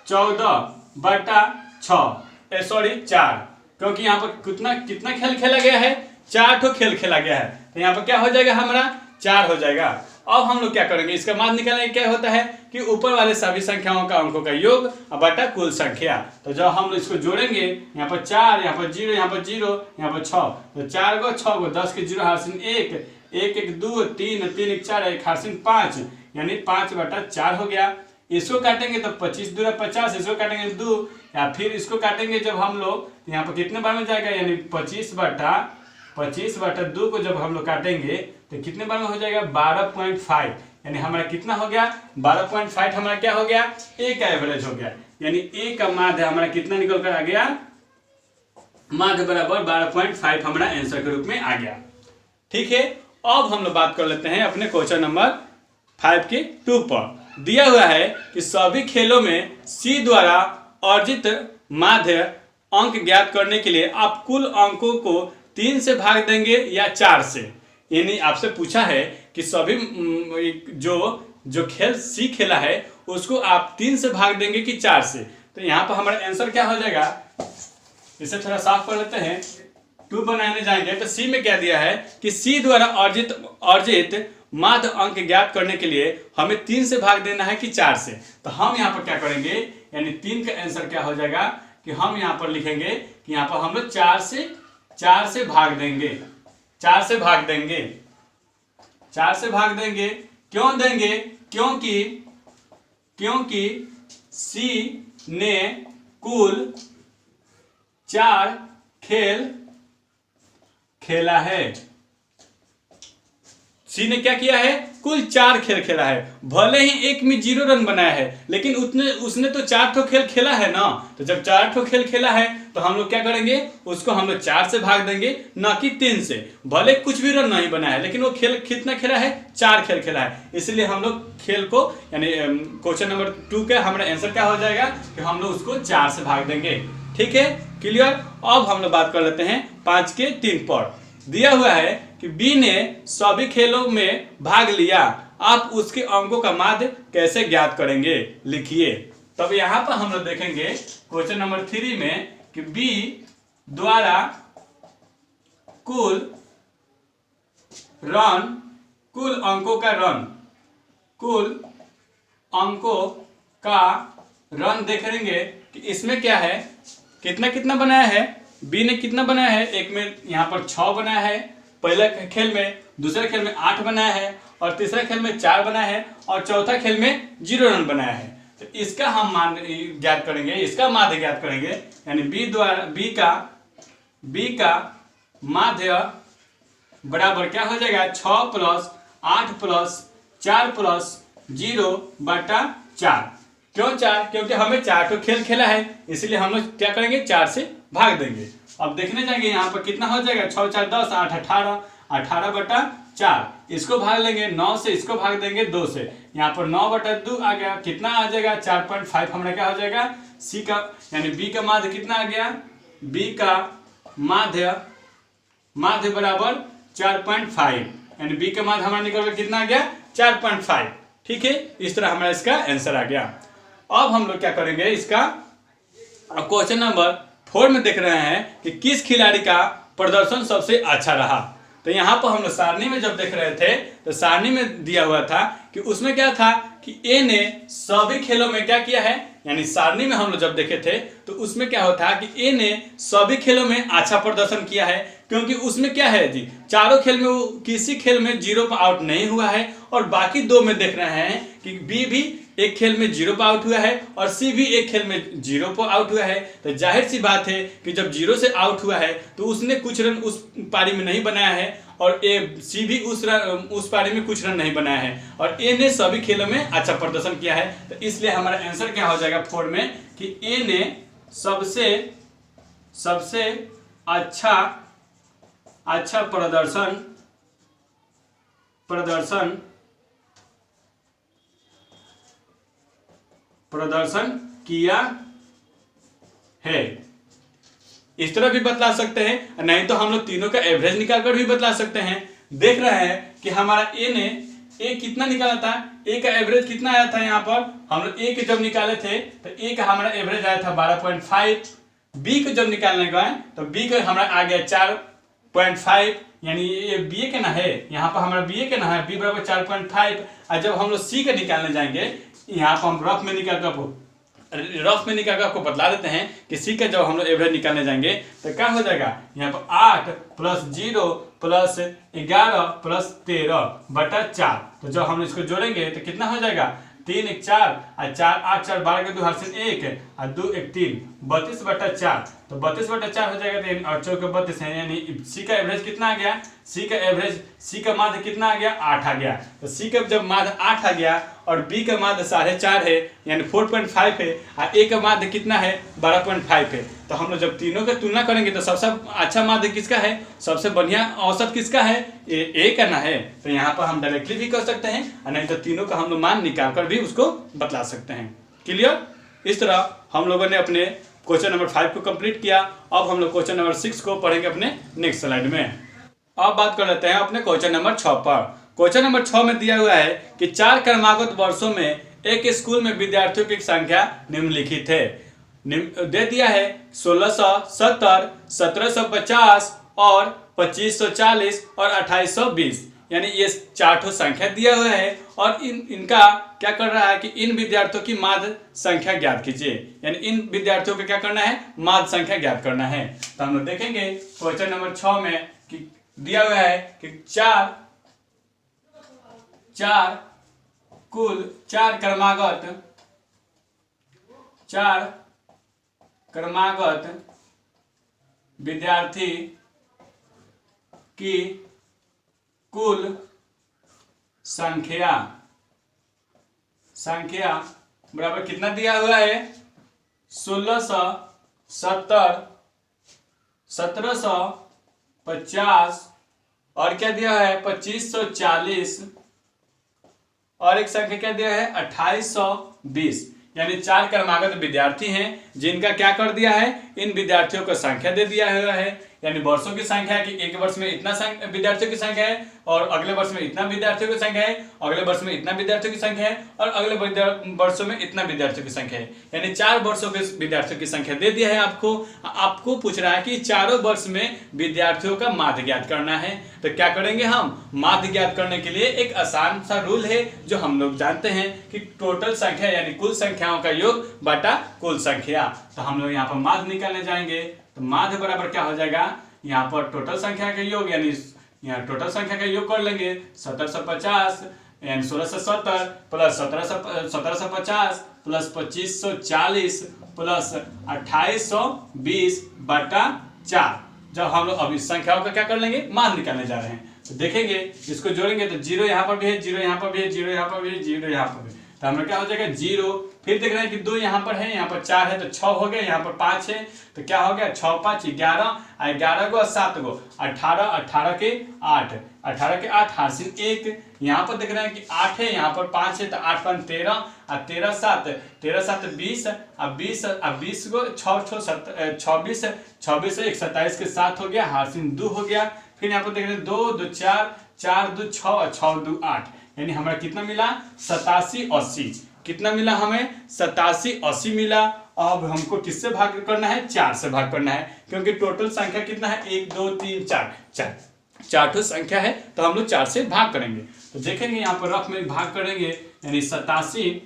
14/6 सॉरी 4, क्योंकि यहाँ पर कितना खेल खेला गया है, 4 ठो खेल खेला गया है, तो यहाँ पर क्या हो जाएगा हमारा 4 हो जाएगा। अब हम लोग क्या करेंगे, इसका मान निकालेंगे, क्या होता है कि ऊपर वाले सभी संख्याओं का अंकों का योग बटा कुल संख्या। तो जब हम इसको जोड़ेंगे, यहाँ पर 4, यहाँ पर 0, यहाँ पर 0, यहाँ पर 6, तो 4 गो 6 गो 10 के 0 हासिल 1, 1 1 2 3 3 1 4 1 हासिल 5, यानी 5/4 हो गया। इसको काटेंगे तो 25 दूरा 50, इसको काटेंगे 2, या फिर इसको काटेंगे जब हम लोग, यहाँ पर कितने बार में जाएगा, यानी 25/2 को जब हम लोग काटेंगे तो कितने बार में हो जाएगा, 12.5, यानी हमारा कितना हो गया, 12.5 हमारा क्या हो गया, ए का एवरेज हो गया, यानी ए का माध्य हमारा कितना निकल कर आ गया, माध्य बराबर 12.5 हमारा आंसर के रूप में आ गया। ठीक है। अब हम लोग बात कर लेते हैं अपने क्वेश्चन नंबर 5 के 2 पर। दिया हुआ है कि सभी खेलों में सी द्वारा अर्जित माध्य अंक ज्ञात करने के लिए आप कुल अंकों को 3 से भाग देंगे या 4 से, यानी आपसे पूछा है कि सभी जो खेल सी खेला है उसको आप 3 से भाग देंगे कि 4 से। तो यहाँ पर हमारा आंसर क्या हो जाएगा, इसे थोड़ा साफ कर लेते हैं। 2 बनाने जाएंगे तो सी में क्या दिया है कि सी द्वारा अर्जित माध्य अंक ज्ञात करने के लिए हमें 3 से भाग देना है कि 4 से। तो हम यहाँ पर क्या करेंगे, यानी 3 का आंसर क्या हो जाएगा कि हम यहाँ पर लिखेंगे कि यहाँ पर हम लोग 4 से भाग देंगे, 4 से भाग देंगे, 4 से भाग देंगे। क्यों देंगे, क्योंकि सी ने कुल 4 खेल खेला है, सी ने क्या किया है, कुल 4 खेल खेला है, भले ही एक में 0 रन बनाया है, लेकिन उसने तो 4 ठो खेल खेला है ना। तो जब 4 ठो खेल खेला है तो हम लोग क्या करेंगे, उसको हम लोग 4 से भाग देंगे, ना कि 3 से। भले कुछ भी रन नहीं बनाया है, लेकिन वो खेल कितना खेला है, 4 खेल खेला है, इसलिए हम लोग खेल को, यानी क्वेश्चन नंबर 2 का हमारा आंसर क्या हो जाएगा कि हम लोग उसको 4 से भाग देंगे। ठीक है, क्लियर। अब हम लोग बात कर लेते हैं 5 के 3 पर। दिया हुआ है कि बी ने सभी खेलों में भाग लिया, आप उसके अंकों का माध्य कैसे ज्ञात करेंगे, लिखिए। तब यहाँ पर हम लोग देखेंगे क्वेश्चन नंबर 3 में कि बी द्वारा कुल अंकों का रन देखेंगे कि इसमें क्या है, कितना बनाया है, बी ने कितना बनाया है, एक में यहाँ पर 6 बनाया है पहले खेल में, दूसरे खेल में 8 बनाया है और तीसरे खेल में 4 बनाया है और चौथा खेल में 0 रन बनाया है। तो इसका हम मान ज्ञात करेंगे, इसका माध्य ज्ञात करेंगे, यानी बी का माध्य बराबर क्या हो जाएगा, 6 प्लस 8 प्लस 4 प्लस 0/4। क्यों 4, क्योंकि हमें 4 ठो खेल खेला है, इसलिए हम लोग क्या करेंगे, 4 से भाग देंगे। अब देखने जाएंगे यहाँ पर कितना हो जाएगा, 6 4 10 8 18, 18/4। इसको भाग लेंगे 9 से, इसको भाग देंगे 2 से, यहाँ पर 9/2 आ गया, कितना आ जाएगा, 4.5 हमारा क्या हो जाएगा, सी का यानी बी का माध्य कितना आ गया, बी का माध्य बराबर 4.5, यानी बी का माध्य हमारा निकल कर कितना आ गया 4.5। ठीक है, इस तरह हमारा इसका आंसर आ गया। अब हम लोग क्या करेंगे, इसका क्वेश्चन नंबर 4 में देख रहे हैं कि किस खिलाड़ी का प्रदर्शन सबसे अच्छा रहा। तो यहाँ पर हम लोग सारणी में जब देख रहे थे तो सारणी में दिया हुआ था कि उसमें क्या था कि ए ने सभी खेलों में क्या किया है, यानी सारणी में हम लोग जब देखे थे तो उसमें क्या होता है कि ए ने सभी खेलों में अच्छा प्रदर्शन किया है, क्योंकि उसमें क्या है जी, चारों खेल में वो किसी खेल में 0 पर आउट नहीं हुआ है, और बाकी 2 में देख रहे हैं कि बी भी एक खेल में 0 पर आउट हुआ है और सी भी एक खेल में 0 पर आउट हुआ है। तो जाहिर सी बात है कि जब 0 से आउट हुआ है तो उसने कुछ रन उस पारी में नहीं बनाया है, और सी भी उस पारी में कुछ रन नहीं बनाया है, और ए ने सभी खेलों में अच्छा प्रदर्शन किया है। तो इसलिए हमारा आंसर क्या हो जाएगा 4 में कि ए ने सबसे अच्छा प्रदर्शन किया है। इस तरह भी बतला सकते हैं, नहीं तो हम लोग तीनों का एवरेज निकालकर भी बतला सकते हैं। देख रहे हैं कि हमारा ए कितना निकाला था, ए का एवरेज कितना आया था, यहाँ पर हम लोग ए के जब निकाले थे तो ए का हमारा एवरेज आया था 12.5। बी को जब निकालने गए तो बी का हमारा आ गया 4.5, यानी ये बी ए के ना है, यहाँ पर हमारा बी ए के ना है, बी बराबर 4.5। और जब हम लोग सी का निकालने जाएंगे, यहाँ पर हम रफ में निकाल कर आपको बतला देते हैं कि सी का जब हम लोग एवरेज निकालने जाएंगे तो क्या हो जाएगा, यहाँ पर 8 + 0 + 11 + 13 बटा 4। तो जब हम इसको जोड़ेंगे तो कितना हो जाएगा, 3 1 4 और 4 8 4 12 के 2 हासिल 1 और 2 1 3 32 बटा 4। तो 32 बटा 4 हो जाएगा, और 4 के 32 है, यानी सी का एवरेज कितना आ गया, सी का माध्य कितना आ गया, 8 आ गया। तो सी का जब माध्य 8 आ गया और बी का माध्य 4.5 है, यानी 4.5 है, और ए का माध्य कितना है 12.5 है। तो हम लोग जब तीनों का तुलना करेंगे तो सबसे अच्छा माध्य किसका है, सबसे बढ़िया औसत किसका है, ए का ना है। तो यहाँ पर हम डायरेक्टली भी कर सकते हैं, और नहीं तो तीनों का हम लोग मान निकाल कर भी उसको बतला सकते हैं। क्लियर। इस तरह हम लोगों ने अपने क्वेश्चन नंबर 5 को कंप्लीट किया। अब हम लोग क्वेश्चन नंबर 6 को पढ़ेंगे अपने नेक्स्ट स्लाइड में। अब बात कर लेते हैं अपने क्वेश्चन नंबर 6 पर। क्वेश्चन नंबर 6 में दिया हुआ है कि 4 क्रमागत वर्षों में एक स्कूल में विद्यार्थियों की संख्या निम्नलिखित है। दे दिया है 1670, 1750 और 2540 और 2820, यानी ये 4 संख्या दिया हुआ है, और इनका क्या कर रहा है कि इन विद्यार्थियों की माध्य संख्या ज्ञात कीजिए, यानी इन विद्यार्थियों को क्या करना है, माध्य संख्या ज्ञात करना है। तो हम लोग देखेंगे क्वेश्चन नंबर 6 में कि दिया हुआ है कि कुल 4 क्रमागत विद्यार्थी की कुल संख्या बराबर कितना दिया हुआ है, 1670, 1750 और क्या दिया है 2540, और एक संख्या क्या दिया है 2820। यानी 4 क्रमागत विद्यार्थी हैं जिनका क्या कर दिया है, इन विद्यार्थियों को संख्या दे दिया हुआ है, यानी वर्षों की संख्या है कि एक वर्ष में इतना विद्यार्थियों की संख्या है, और अगले वर्ष में इतना विद्यार्थियों की संख्या है, अगले वर्ष में इतना विद्यार्थियों की संख्या है, और अगले वर्षों में इतना विद्यार्थियों की संख्या है, यानी 4 वर्षों के विद्यार्थियों की संख्या दे दिया है। आपको पूछ रहा है कि चारों वर्ष में विद्यार्थियों का माध्य ज्ञात करना है। तो क्या करेंगे, हम माध्य ज्ञात करने के लिए एक आसान सा रूल है जो हम लोग जानते हैं कि टोटल संख्या यानी कुल संख्याओं का योग बटा कुल संख्या। तो हम लोग यहाँ पर माध्य निकालने जाएंगे, तो माध्य बराबर क्या हो जाएगा, यहाँ पर टोटल संख्या का योग, यानी यहाँ टोटल संख्या का योग कर लेंगे 1750 यानी 1670 प्लस 1750 प्लस 2540 प्लस 2820 बटा 4। जब हम लोग अब इस संख्याओं का क्या कर लेंगे, मान निकालने जा रहे हैं। तो देखेंगे इसको जोड़ेंगे तो 0 यहाँ पर भी है, 0 यहाँ पर भी है, 0 यहाँ पर भी है, 0 यहाँ पर भी। तो हमारा क्या हो जाएगा 0। फिर देख रहे हैं कि 2 यहाँ पर है, यहाँ पर 4 है तो 6 हो गया, यहाँ पर 5 है तो क्या हो गया 6 5 11, 11 को 7 को 18, 18 के 8, 18 के 8 हासिल 1। यहाँ पर देख रहे हैं कि 8 है, यहाँ पर 5 है तो 8 5 13 और 13 7 20, अब 20 को 6 26, 26 से 1 27 के 7 हो गया, हासिल 2 हो गया। फिर यहाँ पर देख रहे हैं 2 2 4, 4 2 6 और 6 2 8, यानी हमारा कितना मिला 87 80। कितना मिला हमें 87 80 मिला। अब हमको किससे भाग करना है 4 से भाग करना है, क्योंकि टोटल संख्या कितना है 1 2 3 4 4 ठो संख्या है तो हम लोग 4 से भाग करेंगे। तो देखेंगे यहाँ पर रफ में भाग करेंगे, यानी 87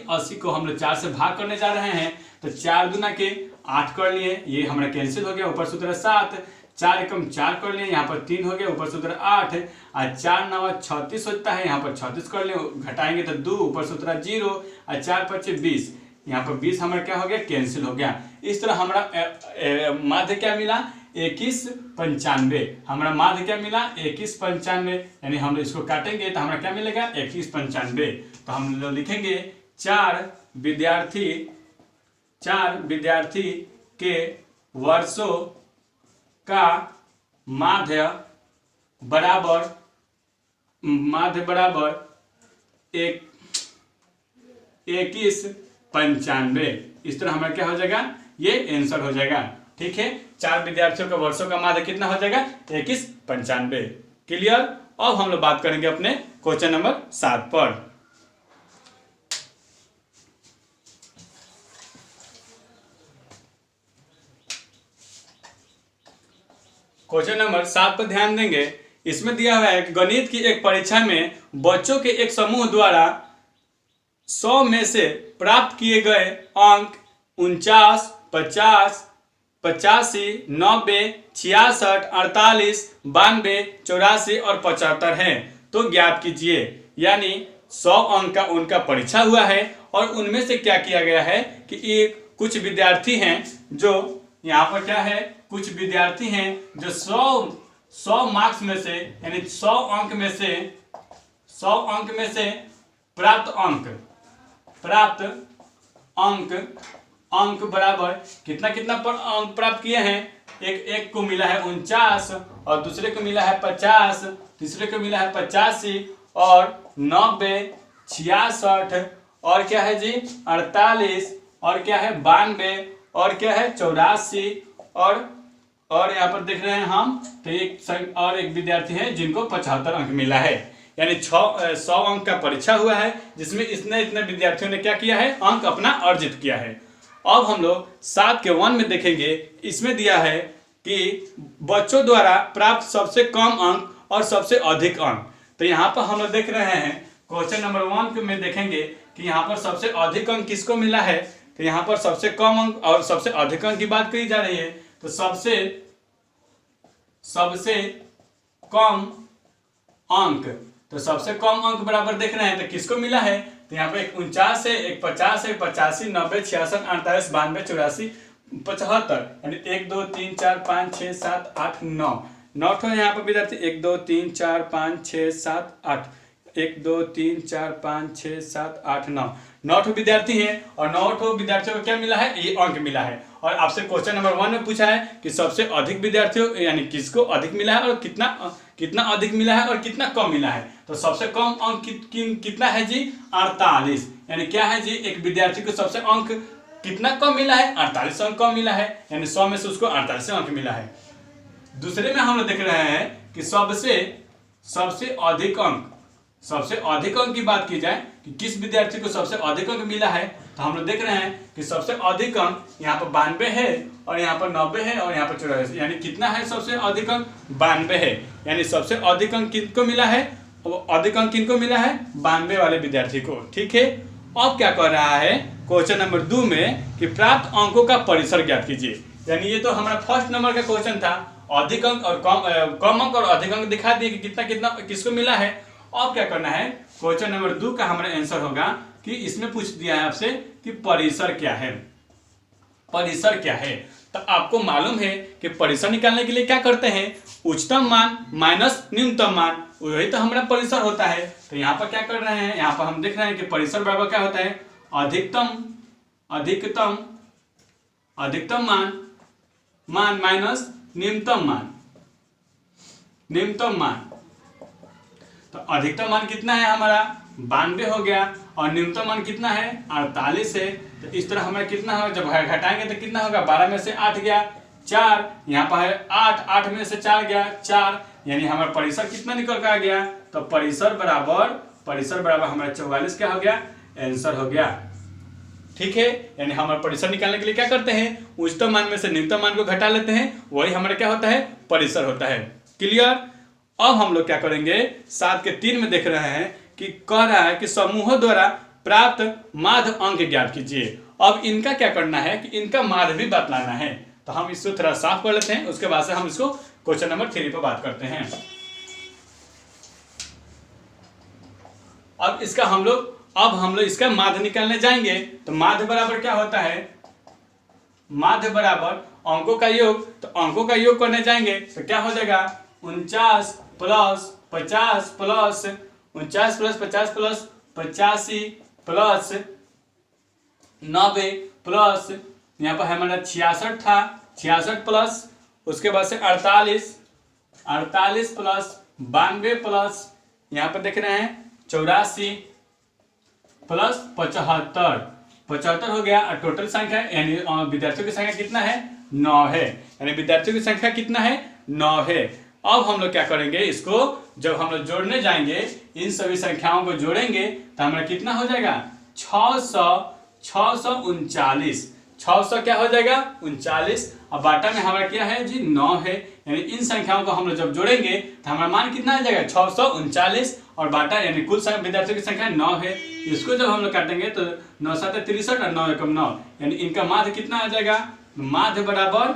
80 को हम लोग 4 से भाग करने जा रहे हैं। तो 4 दूना के 8 कर लिए, ये हमारा कैंसिल हो गया, ऊपर सूत्र 7, 4 एकम 4 कर लिए, यहाँ पर 3 हो गया, ऊपर सूत्र 8 और 4 9 36 होता है, यहाँ पर 36 कर लिए, घटाएंगे तो 2, ऊपर सूत्र 0 और 4 5 20, यहाँ पर 20 हमारा क्या हो गया कैंसिल हो गया। इस तरह हमारा माध्य क्या मिला 2195। हमारा माध्य क्या मिला 2195, यानी हम लोग इसको काटेंगे तो हमारा क्या मिलेगा 2195। तो हम लोग लिखेंगे 4 विद्यार्थी के वर्षों का माध्य बराबर 2195। इस तरह हमारा क्या हो जाएगा ये आंसर हो जाएगा। ठीक है, 4 विद्यार्थियों के वर्षों का माध्य कितना हो जाएगा 2195। क्लियर। अब हम लोग बात करेंगे अपने क्वेश्चन नंबर 7 पर। क्वेश्चन नंबर 7 पर ध्यान देंगे। इसमें दिया हुआ है कि गणित की एक परीक्षा में बच्चों के एक समूह द्वारा 100 में से प्राप्त किए गए अंक 49, 50, 85, 90, 66, 48, 92, 84 और 75 हैं। तो ज्ञात कीजिए। यानी 100 अंक का उनका परीक्षा हुआ है और उनमें से क्या किया गया है कि एक कुछ विद्यार्थी हैं जो यहाँ पर क्या है, कुछ विद्यार्थी हैं जो 100 मार्क्स में से यानी 100 अंक में से प्राप्त अंक बराबर कितना अंक प्राप्त किए हैं। एक को मिला है 49 और दूसरे को मिला है 50, तीसरे को मिला है 85 और 90, 66 और क्या है जी 48 और क्या है 92 और क्या है 84 और यहाँ पर देख रहे हैं हम तो एक विद्यार्थी है जिनको 75 अंक मिला है। यानी 100 अंक का परीक्षा हुआ है जिसमें इतने विद्यार्थियों ने क्या किया है अंक अपना अर्जित किया है। अब हम लोग 7 के 1 में देखेंगे। इसमें दिया है कि बच्चों द्वारा प्राप्त सबसे कम अंक और सबसे अधिक अंक। तो यहाँ पर हम लोग देख रहे हैं क्वेश्चन नंबर 1 में देखेंगे कि यहाँ पर सबसे अधिक अंक किसको मिला है। तो यहाँ पर सबसे कम अंक और सबसे अधिक अंक की बात करी जा रही है। तो सबसे कम अंक, तो सबसे कम अंक बराबर देख रहे हैं तो किसको मिला है। तो यहाँ पे एक 49 है, एक 50 है, 85, 90, 66, 48, 92, 84, 75, यानी 1 2 3 4 5 6 7 8 9 ठो यहाँ पर विद्यार्थी 1 2 3 4 5 6 7 8 1 2 3 4 5 6 7 8 9 ठो विद्यार्थी हैं और 9 ठो विद्यार्थियों को क्या मिला है ये अंक मिला है। और आपसे क्वेश्चन नंबर 1 में पूछा है कि सबसे अधिक विद्यार्थियों यानी किसको अधिक मिला है और कितना अधिक मिला है और कितना कम मिला है। तो सबसे कम अंक कितना है जी 48, यानी क्या है जी एक विद्यार्थी को सबसे अंक कितना कम मिला है 48 अंक कम मिला है, यानी 100 में से उसको 48 अंक मिला है। दूसरे में हम लोग देख रहे हैं कि सबसे अधिक अंक की बात की जाए कि किस विद्यार्थी को सबसे अधिक अंक मिला है। तो हम लोग देख रहे हैं कि सबसे अधिक अंक यहाँ पर 92 है और यहाँ पर 90 है और यहाँ पर 84, यानी कितना है सबसे अधिक अंक 92 है। यानी सबसे अधिक अंक किनको मिला है, अधिक अंक किनको मिला है 92 वाले विद्यार्थी को। ठीक है, अब क्या कर रहा है क्वेश्चन नंबर 2 में कि प्राप्त अंकों का परिसर ज्ञात कीजिए। यानी ये तो हमारा फर्स्ट नंबर का क्वेश्चन था, अधिक अंक और कम अंक और अधिक अंक दिखा दिए कि कितना किसको मिला है। अब क्या करना है क्वेश्चन नंबर 2 का हमारा आंसर होगा कि इसमें पूछ दिया है आपसे कि परिसर क्या है। परिसर क्या है तो आपको मालूम है कि परिसर निकालने के लिए क्या करते हैं, उच्चतम मान माइनस न्यूनतम मान। वही तो हमारा परिसर होता है। तो यहाँ पर क्या कर रहे हैं, यहाँ पर हम देख रहे हैं कि परिसर बराबर क्या होता है, अधिकतम मान माइनस न्यूनतम मान। तो अधिकतम मान कितना है हमारा 92 हो गया और न्यूनतम मान कितना है 48 है। तो इस तरह हमारा कितना होगा, जब घटाएंगे तो कितना होगा, 12 में से 8 गया 4, यहाँ पर है 8 में से 4 गया 4, यानी हमारा परिसर कितना निकल कर आ गया। तो परिसर बराबर हमारा 44 क्या हो गया, आंसर हो गया। ठीक है, यानी हमारा परिसर निकालने के लिए क्या करते हैं, उच्चतम मान में से निम्नतम मान को घटा लेते हैं, वही हमारा क्या होता है, परिसर होता है। क्लियर। अब हम लोग क्या करेंगे, 7 के 3 में देख रहे हैं कि कह रहा है कि समूहों द्वारा प्राप्त माध्य अंक ज्ञात कीजिए। अब इनका क्या करना है कि इनका माध्य भी बतलाना है। तो हम इसको थोड़ा साफ कर लेते हैं, उसके बाद से हम इसको क्वेश्चन नंबर 3 पर बात करते हैं। अब हम लोग इसका माध्य निकालने जाएंगे। तो माध्य बराबर क्या होता है, माध्य बराबर अंकों का योग। तो अंकों का योग करने जाएंगे तो क्या हो जाएगा, 49 plus 50 plus 49 plus 50 plus 85 plus 90 plus यहाँ पर हमारा 66 था, 66 प्लस उसके बाद से 48 प्लस 92 प्लस यहाँ पर देख रहे हैं 84 प्लस 75 हो गया। और टोटल संख्या यानी विद्यार्थियों की संख्या कितना है, 9 है। यानी विद्यार्थियों की संख्या कितना है, 9 है। अब हम लोग क्या करेंगे, इसको जब हम लोग जोड़ने जाएंगे, इन सभी संख्याओं को जोड़ेंगे तो हमारा कितना हो जाएगा, 639। 600 क्या हो जाएगा 39। अब बाटा में हमारा क्या है जी, 9 है। यानी इन संख्याओं को हम लोग जब जोड़ेंगे तो हमारा मान कितना आ जाएगा, 639 और बाटा यानी कुल विद्यार्थियों की संख्या 9 है। इसको जब हम लोग काटेंगे तो 9 7 63 और 9 1 9, यानी इनका माध्य कितना आ जाएगा, माध्य बराबर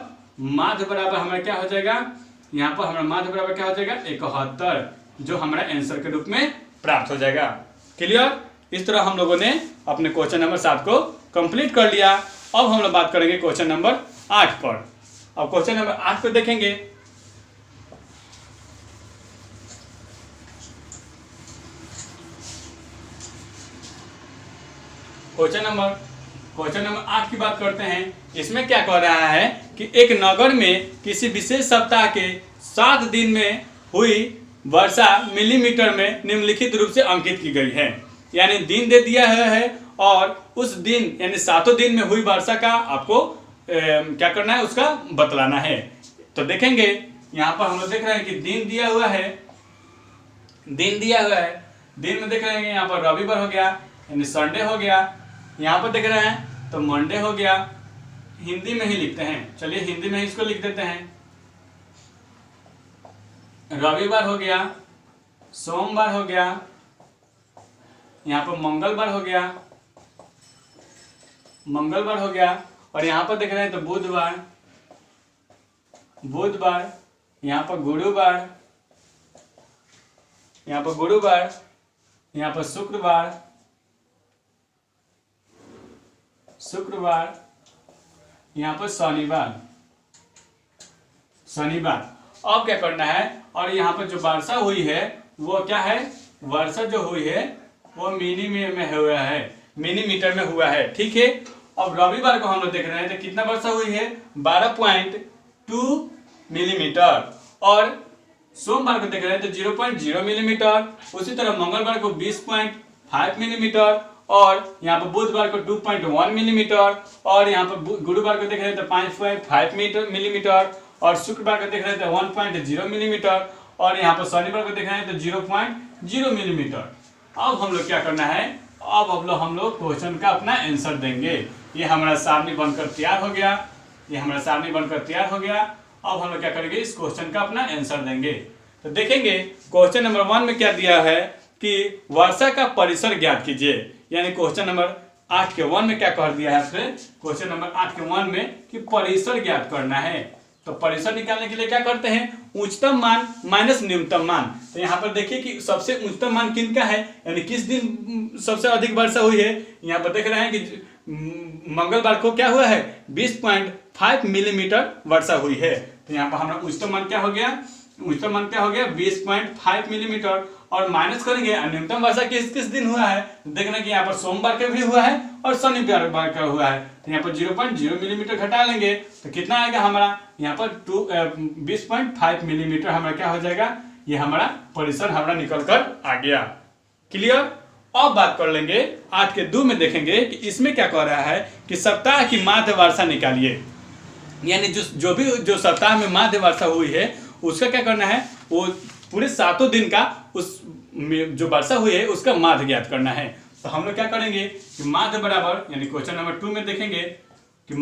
हमारा क्या हो जाएगा, यहाँ पर हमारा माध्य बराबर क्या हो जाएगा 71, जो हमारा आंसर के रूप में प्राप्त हो जाएगा। क्लियर। इस तरह हम लोगों ने अपने क्वेश्चन नंबर 7 को कंप्लीट कर लिया। अब हम लोग बात करेंगे क्वेश्चन नंबर 8 पर। अब क्वेश्चन नंबर 8 पे देखेंगे, क्वेश्चन नंबर 8 की बात करते हैं। इसमें क्या कह रहा है कि एक नगर में किसी विशेष सप्ताह के 7 दिन में हुई वर्षा मिलीमीटर में निम्नलिखित रूप से अंकित की गई है। यानी दिन दे दिया है और उस दिन यानी 7 दिन में हुई वर्षा का आपको क्या करना है, उसका बतलाना है। तो देखेंगे यहाँ पर हम लोग देख रहे हैं कि दिन दिया हुआ है। दिन में देख रहे हैं यहाँ पर रविवार हो गया यानी संडे हो गया। यहाँ पर देख रहे हैं तो मंडे हो गया। हिंदी में ही लिखते हैं, चलिए हिंदी में ही इसको लिख देते हैं। रविवार हो गया, सोमवार हो गया, यहाँ पर मंगलवार हो गया और यहाँ पर देख रहे हैं तो बुधवार, यहाँ पर गुरुवार, यहाँ पर शुक्रवार, यहाँ पर शनिवार। अब क्या करना है, और यहाँ पर जो वर्षा हुई है वो क्या है, वर्षा जो हुई है वो मिलीमीटर में हुआ है। ठीक है। अब रविवार को हम लोग देख रहे हैं तो कितना वर्षा हुई है, 12.2 मिलीमीटर। और सोमवार को देख रहे हैं तो 0.0 मिलीमीटर। उसी तरह मंगलवार को 20.5 मिलीमीटर और यहाँ पर बुधवार को 2.1 मिलीमीटर और यहाँ पर गुरुवार को देख रहे हैं तो 5.5 मिलीमीटर और शुक्रवार को देख रहे हैं तो 1.0 मिलीमीटर और यहाँ पर शनिवार को देख रहे हैं तो 0.0 मिलीमीटर। अब हम लोग क्या करना है, अब हम लोग क्वेश्चन का अपना आंसर देंगे। ये हमारा सारणी बनकर तैयार हो गया। अब हम लोग क्या करेंगे, इस क्वेश्चन का अपना आंसर देंगे। तो देखेंगे क्वेश्चन नंबर 1 में क्या दिया है कि वर्षा का परिसर ज्ञात कीजिए। यानी क्वेश्चन नंबर 8 के 1 में क्या कह दिया है आपसे, क्वेश्चन नंबर 8 के 1 में कि परिसर ज्ञात करना है। तो परिसर निकालने के लिए क्या करते हैं, उच्चतम मान माइनस न्यूनतम मान। तो यहाँ पर देखिए कि सबसे उच्चतम मान किनका है, यानी किस दिन सबसे अधिक वर्षा हुई है। यहाँ पर देख रहे हैं कि मंगलवार को क्या हुआ है, 20.5 मिलीमीटर वर्षा हुई है। तो यहाँ पर हमारा उच्चतम मान क्या हो गया, उच्चतम मान क्या हो गया 20.5 मिलीमीटर, और माइनस करेंगे न्यूनतम वर्षा किस किस दिन हुआ है, देखना कि यहाँ पर सोमवार के भी हुआ है और शनिवार का हुआ है, तो यहाँ पर 0.0 मिलीमीटर घटा लेंगे तो कितना आएगा हमारा यहाँ पर 20.5 मिलीमीटर हमारा क्या हो जाएगा, ये हमारा परिसर हमारा निकल कर आ गया। क्लियर। अब बात कर लेंगे 8 के 2 में, देखेंगे कि इसमें क्या कह रहा है कि सप्ताह की माध्य वर्षा निकालिए, यानी जो सप्ताह में माध्य वर्षा हुई है उसका क्या करना है, वो पूरे 7 दिन का उस जो वर्षा हुई है उसका माध्य ज्ञात करना है। तो हम लोग क्या करेंगे कि माध्य बराबर, यानी क्वेश्चन नंबर 2 में देखेंगे कि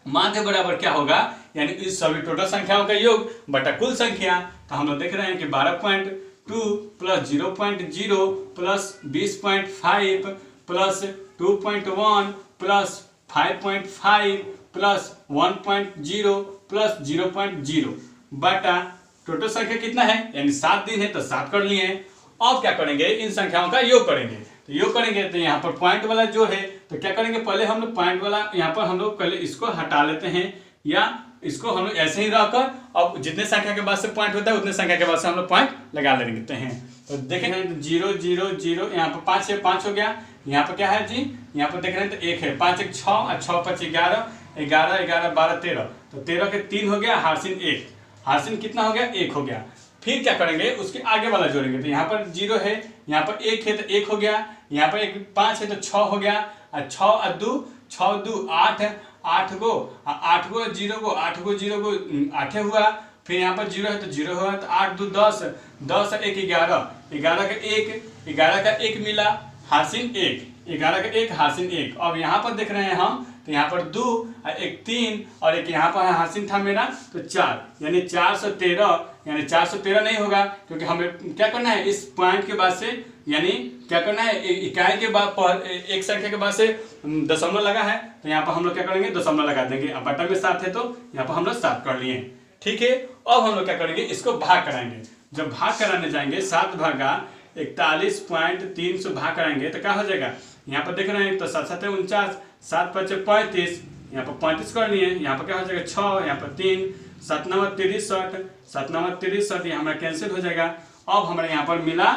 माध्य बराबर क्या होगा, यानी इस सभी टोटल संख्याओं का योग बटा कुल संख्या। तो हम लोग देख रहे हैं कि 12.2 plus 0.0 plus 20.5 plus 2.1 plus 5.5 plus 1.0 plus 0.0 बटा टोटल संख्या कितना है, यानी 7 दिन है तो 7 कर लिए हैं। अब क्या करेंगे, इन संख्याओं का योग करेंगे, तो योग करेंगे तो यहाँ पर पॉइंट वाला जो है तो क्या करेंगे, पहले हम लोग पॉइंट वाला यहाँ पर हम लोग पहले इसको हटा लेते हैं, या इसको हम लोग ऐसे ही रखकर अब जितने संख्या के बाद से पॉइंट होता है उतने संख्या के बाद से हम लोग पॉइंट लगा लेते हैं। तो देखेंगे 0 0 0, यहाँ पर 5 है 5 हो गया, यहाँ पर क्या है जी, यहाँ पर देख रहे हैं तो 1 है, 5 1 6 और 6 5 11 11 11 12 13, तो 13 के 3 हो गया, हारसिन 1, हारसिन कितना हो गया 1 हो गया। फिर क्या करेंगे, उसके आगे वाला जोड़ेंगे, तो यहाँ पर 0 है, यहाँ पर 1 है तो 1 हो गया, यहाँ पर 5 है तो 6 हो गया, और 6 और 2 6 2 8 8 गो 0 गो 8 गो 0 गो 8 हुआ, फिर यहाँ पर 0 है तो 0 हुआ, तो 8 2 10 10 1 11 11 का 1 मिला, हासिन 1 11 का 1 हासिन 1। अब यहाँ पर देख रहे हैं हम, तो यहाँ पर 2 और 1 3 और एक यहाँ पर हासिन था मेरा तो 4, यानी 413, यानी 413 नहीं होगा क्योंकि हमें क्या करना है, इस पॉइंट के बाद से यानी क्या करना है, इकाई के बाद एक संख्या के बाद से दशमलव लगा है, तो यहाँ पर हम लोग क्या करेंगे दशमलव लगा देंगे। अब बटा में 7 है तो यहाँ पर हम लोग 7 कर लिए, ठीक है। अब हम लोग क्या करेंगे, इसको भाग कराएंगे, जब भाग कराने जाएंगे 7 भागा 41.300 भाग कराएंगे तो क्या हो जाएगा, यहाँ पर देख रहे हैं तो 7 7 49, 7 5 35, यहाँ पर 35 कर लिए, यहाँ पर क्या हो जाएगा 6, यहाँ पर 3 7 9 63, 7 9 63, ये हमारा कैंसिल हो जाएगा। अब हमारे यहाँ पर मिला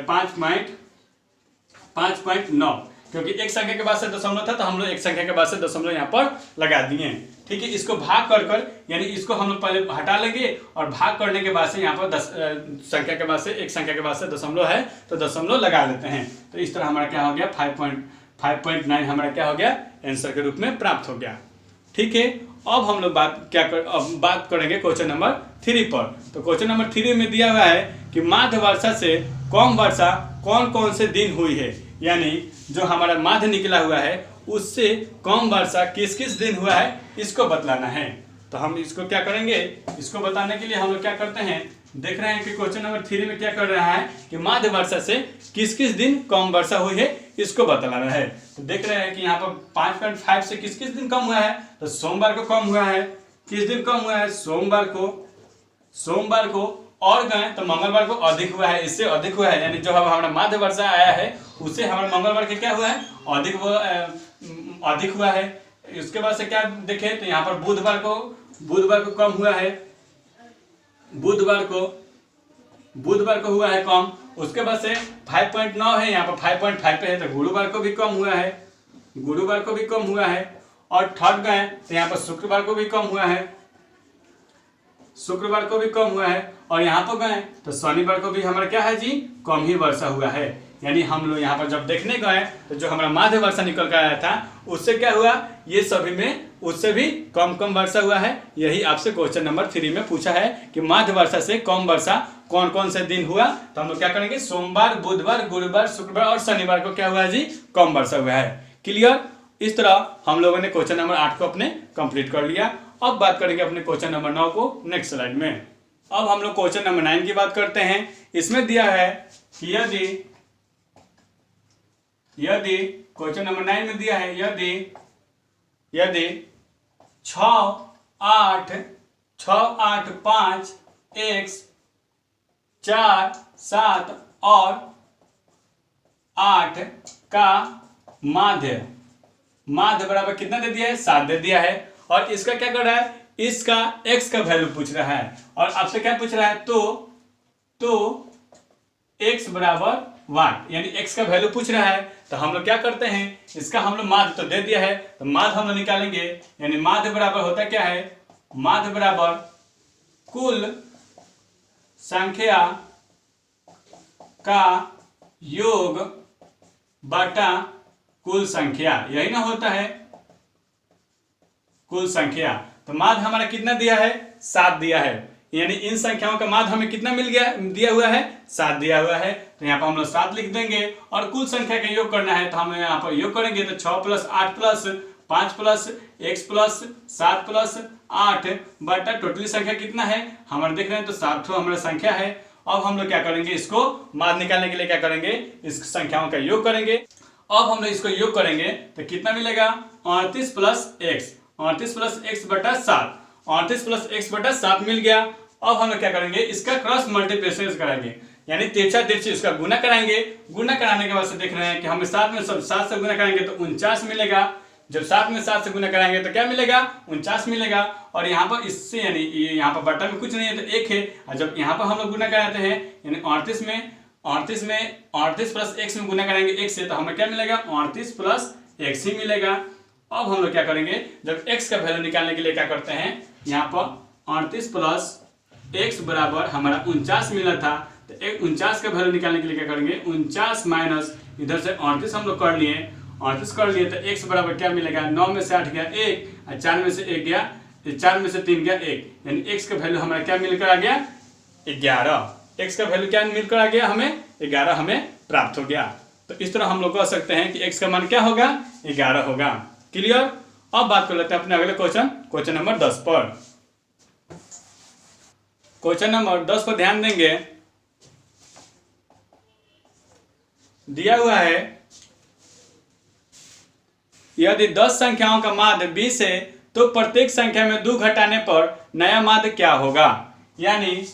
5.9, क्योंकि एक संख्या के बाद से दशमलव था तो हम लोग एक संख्या के बाद से दशमलव यहाँ पर लगा दिए, ठीक है। इसको भाग कर यानी इसको हम लोग पहले हटा लेंगे और भाग करने के बाद से यहाँ पर संख्या के बाद से एक संख्या के बाद से दशमलव है तो दशमलव लगा लेते हैं। तो इस तरह हमारा क्या हो गया 5.9 हमारा क्या हो गया आंसर के रूप में प्राप्त हो गया, ठीक है। अब हम लोग बात करेंगे क्वेश्चन नंबर 3 पर। तो क्वेश्चन नंबर 3 में दिया हुआ है कि माध्य वर्षा से कम वर्षा कौन कौन से दिन हुई है, यानी जो हमारा माध्य निकला हुआ है उससे कम वर्षा किस किस दिन हुआ है इसको बतलाना है। तो हम इसको क्या करेंगे, इसको बताने के लिए हम लोग क्या करते हैं, देख रहे हैं कि क्वेश्चन नंबर 3 में क्या कर रहा है कि माध्य वर्षा से किस किस दिन कम वर्षा हुई है इसको बतलाना है। तो देख रहे हैं कि यहाँ पर 5.5 से किस किस दिन कम हुआ है, तो सोमवार को कम हुआ है, किस दिन कम हुआ है सोमवार को, और गए तो मंगलवार को अधिक हुआ है, इससे अधिक हुआ है, यानी जो हमारा माध्य वर्षा आया है उससे हमारे मंगलवार के क्या हुआ है अधिक हुआ है। उसके बाद से क्या देखें तो यहाँ पर बुधवार को कम हुआ है, बुधवार को हुआ है कम। उसके बाद से 5.9 है, यहाँ पर 5.5 पे है तो गुरुवार को भी कम हुआ है, और थर्ड गए तो यहाँ पर शुक्रवार को भी कम हुआ है, और यहाँ पर गए तो शनिवार को भी हमारा क्या है जी कम ही वर्षा हुआ है। यानी हम लोग यहाँ पर जब देखने गए तो जो हमारा माध्य वर्षा निकल कर आया था उससे क्या हुआ, ये सभी में उससे भी कम वर्षा हुआ है। यही आपसे क्वेश्चन नंबर 3 में पूछा है कि माध्य वर्षा से कम वर्षा कौन कौन से दिन हुआ। तो हम लोग क्या करेंगे, सोमवार, बुधवार, गुरुवार, शुक्रवार और शनिवार को क्या हुआ है जी कम वर्षा हुआ है। क्लियर। इस तरह हम लोगों ने क्वेश्चन नंबर 8 को अपने कंप्लीट कर लिया। अब बात करेंगे अपने क्वेश्चन नंबर 9 को नेक्स्ट स्लाइड में। अब हम लोग क्वेश्चन नंबर 9 की बात करते हैं। इसमें दिया है कि यदि क्वेश्चन नंबर 9 में दिया है यदि 6 8 5 x 4 7 और 8 का माध्य बराबर कितना दे दिया है 7 दे दिया है, और इसका क्या कर रहा है इसका x का वैल्यू पूछ रहा है और आपसे क्या पूछ रहा है, तो x बराबर y, यानी x का वैल्यू पूछ रहा है। तो हम लोग क्या करते हैं, इसका हम लोग माध्य तो दे दिया है, तो माध्य हम लोग निकालेंगे। यानी माध्य बराबर होता क्या है, माध्य बराबर कुल संख्या का योग बटा कुल संख्या, यही ना होता है कुल संख्या। तो माध्य हमारा कितना दिया है, 7 दिया है, यानी इन संख्याओं का माध्य हमें कितना मिल गया, दिया हुआ है 7 दिया हुआ है। तो यहाँ पर हम लोग 7 लिख देंगे और कुल संख्या का योग करना है, तो हम यहाँ पर योग करेंगे। तो 6 + 8 + 5 + x + 7 + 8 बटा टोटली संख्या कितना है हमारे देख रहे हैं, तो 7 ठो हमारा संख्या है। अब हम लोग क्या करेंगे, इसको माध्य निकालने के लिए क्या करेंगे, इस संख्याओं का योग करेंगे। अब हम लोग इसको योग करेंगे तो कितना मिलेगा, 38 + x, 38 + x बटा 7, 38 + x बटा 7 मिल गया। अब हम लोग क्या करेंगे, इसका क्रॉस मल्टीप्लिकेशन करेंगे, यानी तिरछा तिरछी इसका गुना कराएंगे। गुना कराने के बाद से देख रहे हैं कि हम 7 में सब 7 से गुना कराएंगे तो 49 मिलेगा। जब 7 में 7 से गुना कराएंगे तो क्या मिलेगा, 49 मिलेगा। और यहाँ पर इससे यानी यहाँ पर बटा में कुछ नहीं है तो 1 है, और जब यहाँ पर हम लोग गुना कराते हैं यानी 38 + x में गुना करेंगे 1 से, तो हमें क्या मिलेगा, 38 + x ही मिलेगा। अब हम लोग क्या करेंगे, जब x का वैल्यू निकालने के लिए क्या करते हैं, यहाँ पर 38 + x बराबर हमारा 49 मिला था, तो 49 का वैल्यू निकालने के लिए क्या करेंगे, 49 माइनस इधर से 38 हम लोग कर लिए, 38 कर लिए, तो x बराबर क्या मिलेगा, 9 में से 8 गया 1, और 4 में से 1 गया, 4 में से 3 गया 1, यानी x का वैल्यू हमारा क्या मिलकर आ गया, 11। x का वैल्यू क्या मिलकर आ गया, हमें 11 हमें प्राप्त हो गया। तो इस तरह हम लोग कह सकते हैं कि x का मान क्या होगा, 11 होगा। क्लियर। अब बात कर लेते हैं अपने अगले क्वेश्चन नंबर 10 पर। क्वेश्चन नंबर 10 पर ध्यान देंगे, दिया हुआ है यदि 10 संख्याओं का माध्य 20 है तो प्रत्येक संख्या में 2 घटाने पर नया माध्य क्या होगा। यानी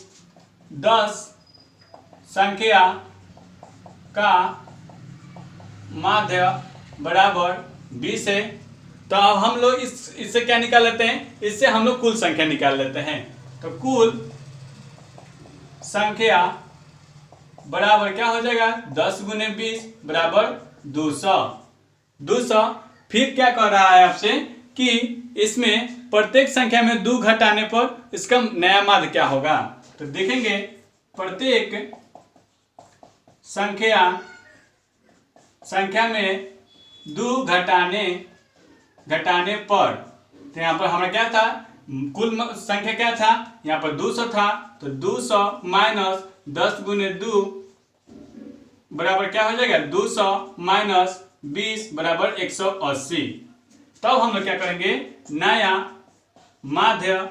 10 संख्या का माध्य बराबर 20 है, तो अब हम लोग इससे क्या निकाल लेते हैं, इससे हम लोग कुल संख्या निकाल लेते हैं। तो कुल संख्या बराबर क्या हो जाएगा, 10 × 20 बराबर 200। फिर क्या कह रहा है आपसे कि इसमें प्रत्येक संख्या में 2 घटाने पर इसका नया माध्य क्या होगा। तो देखेंगे प्रत्येक संख्या में 2 घटाने पर, तो यहाँ पर हमारा क्या था, कुल संख्या क्या था, यहाँ पर 200 था, तो 200 माइनस 10 × 2 बराबर क्या हो जाएगा, 200 माइनस 20 बराबर 180। तब हम लोग क्या करेंगे, नया माध्य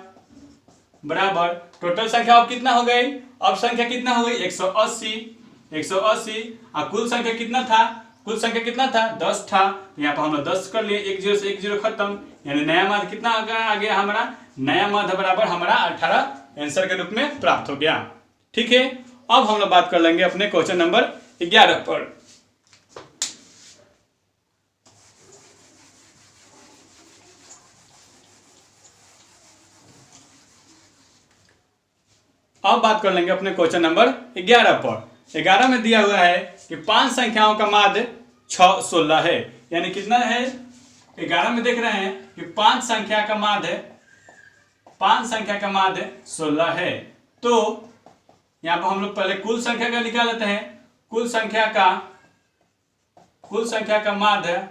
बराबर टोटल संख्या अब कितना हो गई, अब संख्या कितना हो गई, 180। और कुल संख्या कितना था, कुल संख्या कितना था, 10 था, यहाँ पर हम लोग 10 कर लिए, 1 0 से 1 0 खत्म, यानी नया माध्य कितना आ गया हमारा, नया माध्य बराबर हमारा 18 आंसर के रूप में प्राप्त हो गया। ठीक है। अब हम लोग बात कर लेंगे अपने क्वेश्चन नंबर 11 पर। अब बात कर लेंगे अपने क्वेश्चन नंबर 11 पर। 11 में दिया हुआ है कि 5 संख्याओं का माध्य 16 है, यानी कितना है, 11 में देख रहे हैं कि 5 संख्या का माध्य 16 है। तो यहाँ पर हम लोग पहले कुल संख्या का निकाल लेते हैं। कुल संख्या का माध्य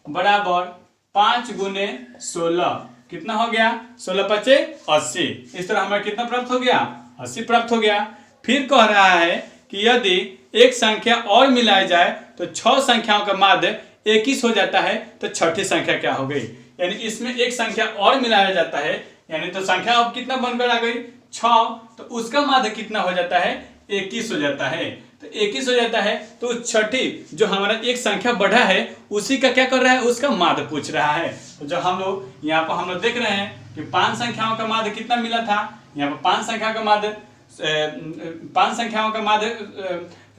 बराबर 5 × 16 कितना हो गया, 16 × 5 = 80। इस तरह हमें कितना प्राप्त हो गया, 80 प्राप्त हो गया। फिर कह रहा है कि यदि एक संख्या और मिलाई जाए तो 6 संख्याओं का माध्य 21 हो जाता है, तो छठी संख्या क्या हो गई, यानी इसमें एक संख्या और मिलाया जाता है, यानी तो संख्या अब कितना बनकर आ गई, 6, तो उसका माध्य कितना हो जाता है, 21 हो जाता है। तो 21 हो जाता है, तो छठी जो हमारा एक संख्या बढ़ा है उसी का क्या कर रहा है, उसका माध्य पूछ रहा है। तो जब हम लोग यहाँ पर हम लोग देख रहे हैं कि 5 संख्याओं का माध्य कितना मिला था, यहाँ पर 5 संख्याओं का माध्य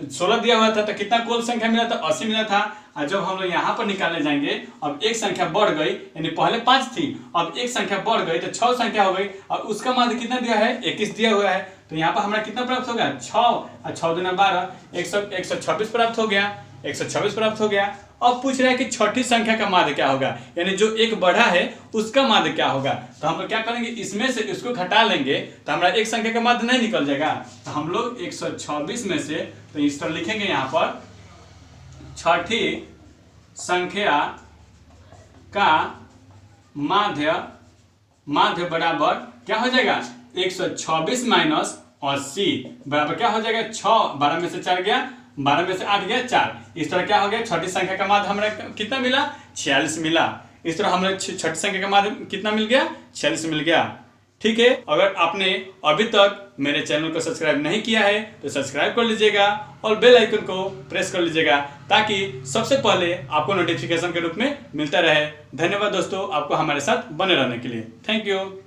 16 दिया हुआ था तो कितना कुल संख्या मिला था, 80 मिला था। और जब हम लोग यहाँ पर निकालने जाएंगे, अब एक संख्या बढ़ गई, यानी पहले 5 थी, अब एक संख्या बढ़ गई तो 6 संख्या हो गई, और उसका माध्य कितना दिया है, 21 दिया हुआ है। तो यहाँ पर हमारा कितना प्राप्त हो गया, 6 और 6 दूना 12, 126 प्राप्त हो गया, 126 प्राप्त हो गया। अब पूछ रहा है कि छठी संख्या का माध्य क्या होगा, यानी जो एक बढ़ा है उसका माध्य क्या होगा। तो हम लोग क्या करेंगे, इसमें से इसको घटा लेंगे तो हमारा एक संख्या का माध्य नहीं निकल जाएगा। तो हम लोग 126 में से, तो इस तरह लिखेंगे यहाँ पर, छठी संख्या का माध्य बराबर क्या हो जाएगा, 126 माइनस 80 बराबर क्या हो जाएगा, 6, 12 में से 4 गया, 12 में से 8 गया 4। इस तरह क्या हो गया, छठी संख्या का माध्य हमारा कितना मिला, 46 मिला। इस तरह हमें छठी संख्या का माध्य कितना मिल गया, 46 मिल गया। ठीक है, अगर आपने अभी तक मेरे चैनल को सब्सक्राइब नहीं किया है तो सब्सक्राइब कर लीजिएगा और बेल आइकन को प्रेस कर लीजिएगा, ताकि सबसे पहले आपको नोटिफिकेशन के रूप में मिलता रहे। धन्यवाद दोस्तों, आपको हमारे साथ बने रहने के लिए। Thank you.